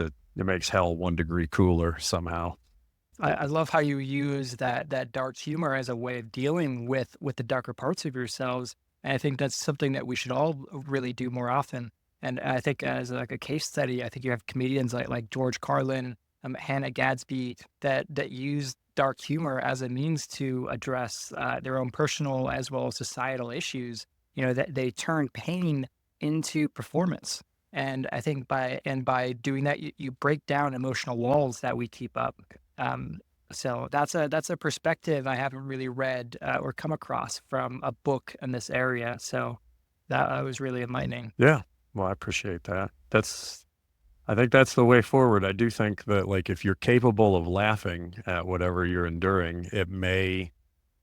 S1: hell 1 degree cooler somehow.
S2: I love how you use that dark humor as a way of dealing with the darker parts of yourselves. And I think that's something that we should all really do more often. And I think as like a case study, I think you have comedians like George Carlin, Hannah Gadsby that use dark humor as a means to address their own personal as well as societal issues. That they turn pain into performance. And I think by doing that, you break down emotional walls that we keep up. Um, so that's a perspective I haven't really read or come across from a book in this area. So that was really enlightening.
S1: Yeah. Well, I appreciate that. I think that's the way forward. I do think that, like, if you're capable of laughing at whatever you're enduring, it may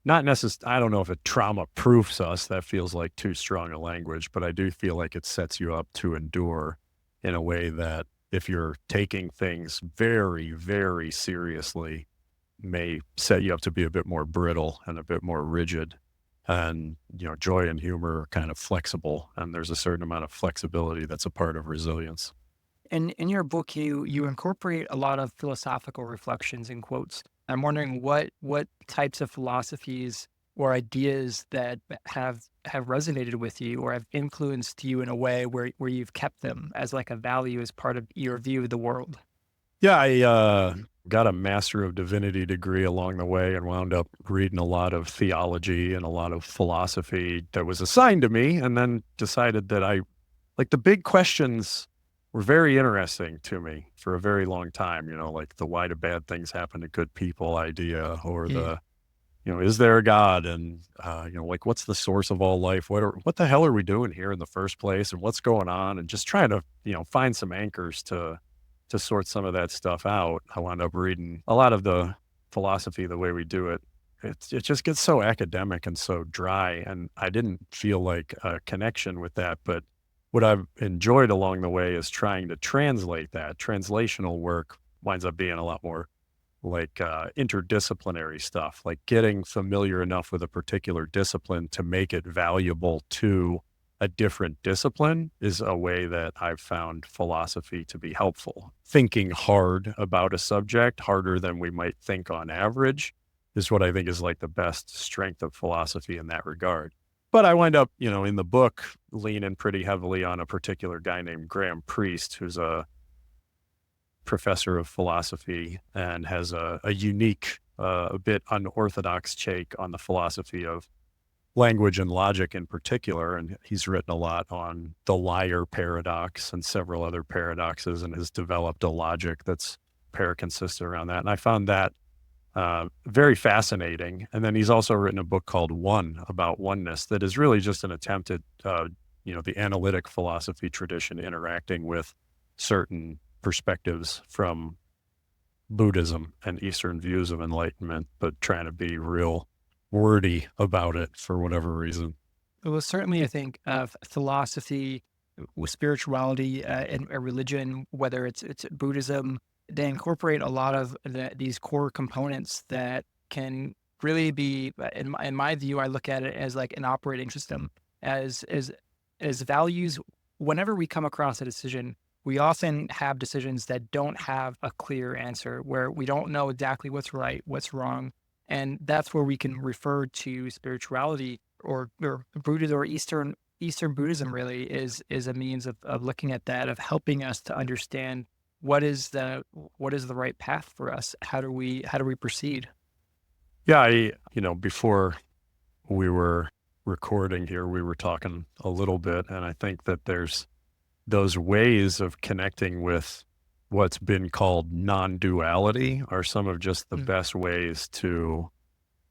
S1: not necessarily, I don't know if it trauma proofs us. That feels like too strong a language, but I do feel like it sets you up to endure in a way that, if you're taking things very, very seriously, may set you up to be a bit more brittle and a bit more rigid. And, joy and humor are kind of flexible, and there's a certain amount of flexibility that's a part of resilience.
S2: And in your book, you incorporate a lot of philosophical reflections and quotes. I'm wondering what types of philosophies or ideas that have resonated with you or have influenced you in a way where you've kept them as like a value as part of your view of the world.
S1: Yeah, I got a Master of Divinity degree along the way and wound up reading a lot of theology and a lot of philosophy that was assigned to me, and then decided that like, the big questions were very interesting to me for a very long time, like the why do bad things happen to good people idea, or
S2: Mm.
S1: is there a God? And, like, what's the source of all life? What the hell are we doing here in the first place? And what's going on? And just trying to, find some anchors to sort some of that stuff out. I wound up reading a lot of the philosophy, the way we do it. It just gets so academic and so dry. And I didn't feel like a connection with that. But what I've enjoyed along the way is trying to translate that. Translational work winds up being a lot more like interdisciplinary stuff, like getting familiar enough with a particular discipline to make it valuable to a different discipline, is a way that I've found philosophy to be helpful. Thinking hard about a subject, harder than we might think on average, is what I think is like the best strength of philosophy in that regard. But I wind up, in the book, leaning pretty heavily on a particular guy named Graham Priest, who's a professor of philosophy and has a unique, a bit unorthodox take on the philosophy of language and logic in particular. And he's written a lot on the liar paradox and several other paradoxes, and has developed a logic that's paraconsistent around that. And I found that very fascinating. And then he's also written a book called One, about oneness, that is really just an attempt at, the analytic philosophy tradition interacting with certain perspectives from Buddhism and Eastern views of enlightenment, but trying to be real wordy about it for whatever reason.
S2: Well, certainly, I think of philosophy, with spirituality, and a religion, whether it's Buddhism, they incorporate a lot of these core components that can really be, in my view, I look at it as like an operating system, as as as values. Whenever we come across a decision, we often have decisions that don't have a clear answer, where we don't know exactly what's right, what's wrong, and that's where we can refer to spirituality or Buddhism or Eastern Eastern Buddhism really is a means of looking at that, of helping us to understand what is the right path for us. How do we proceed?
S1: Yeah, before we were recording here, we were talking a little bit, and I think that there's those ways of connecting with what's been called non-duality are some of just the
S2: Mm.
S1: best ways to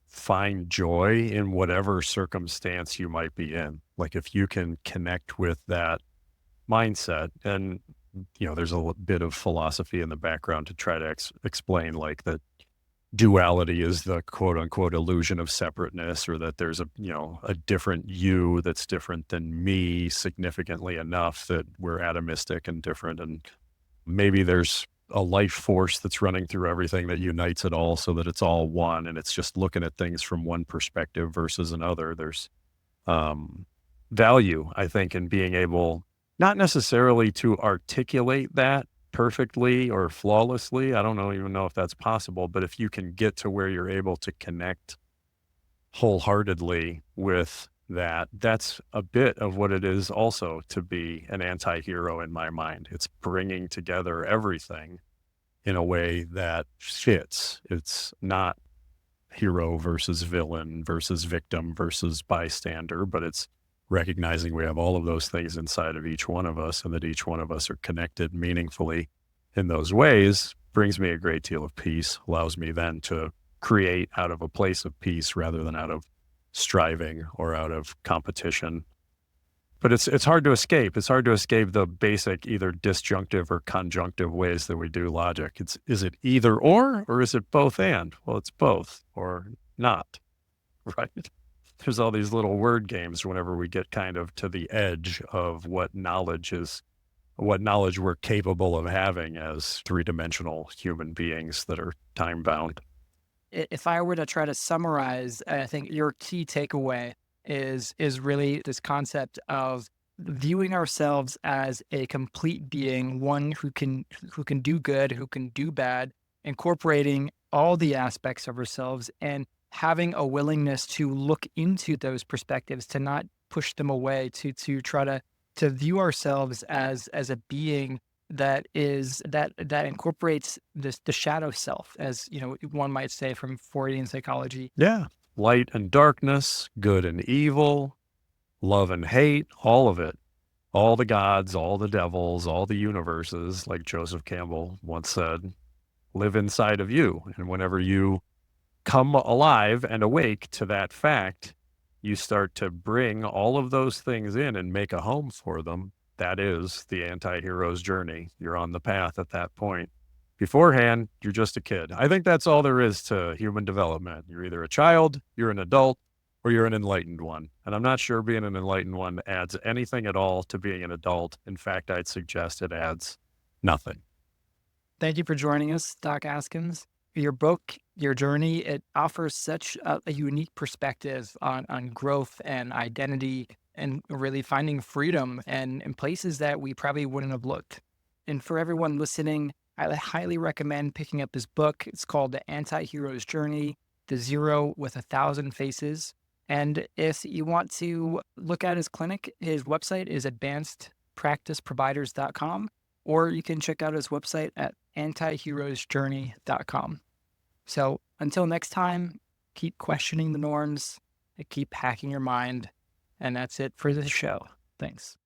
S1: find joy in whatever circumstance you might be in. Like if you can connect with that mindset, and there's a bit of philosophy in the background to try to explain like that duality is the quote unquote illusion of separateness, or that there's a different you that's different than me significantly enough that we're atomistic and different. And maybe there's a life force that's running through everything that unites it all so that it's all one. And it's just looking at things from one perspective versus another. There's value, I think, in being able not necessarily to articulate that perfectly or flawlessly. I don't even know if that's possible, but if you can get to where you're able to connect wholeheartedly with that, that's a bit of what it is also to be an anti-hero in my mind. It's bringing together everything in a way that fits. It's not hero versus villain versus victim versus bystander, but it's recognizing we have all of those things inside of each one of us, and that each one of us are connected meaningfully in those ways brings me a great deal of peace, allows me then to create out of a place of peace rather than out of striving or out of competition. But it's hard to escape. It's hard to escape the basic either disjunctive or conjunctive ways that we do logic. Is it either or is it both and? Well, it's both or not, right? There's all these little word games whenever we get kind of to the edge of what knowledge we're capable of having as three-dimensional human beings that are time-bound.
S2: If I were to try to summarize, I think your key takeaway is really this concept of viewing ourselves as a complete being, one who can do good, who can do bad, incorporating all the aspects of ourselves and having a willingness to look into those perspectives, to not push them away, to try to view ourselves as a being that incorporates the shadow self, as one might say from Freudian psychology.
S1: Yeah. Light and darkness, good and evil, love and hate, all of it. All the gods, all the devils, all the universes, like Joseph Campbell once said, live inside of you. And whenever you come alive and awake to that fact, you start to bring all of those things in and make a home for them. That is the anti-hero's journey. You're on the path at that point. Beforehand, you're just a kid. I think that's all there is to human development. You're either a child, you're an adult, or you're an enlightened one. And I'm not sure being an enlightened one adds anything at all to being an adult. In fact, I'd suggest it adds nothing.
S2: Thank you for joining us, Doc Askins. Your book, your journey, it offers such a unique perspective on growth and identity, and really finding freedom and in places that we probably wouldn't have looked. And for everyone listening, I highly recommend picking up this book. It's called The Anti-Hero's Journey, The Zero with 1,000 Faces. And if you want to look at his clinic, his website is advancedpracticeproviders.com, or you can check out his website at antiherosjourney.com. So until next time, keep questioning the norms, keep hacking your mind. And that's it for this show. Thanks.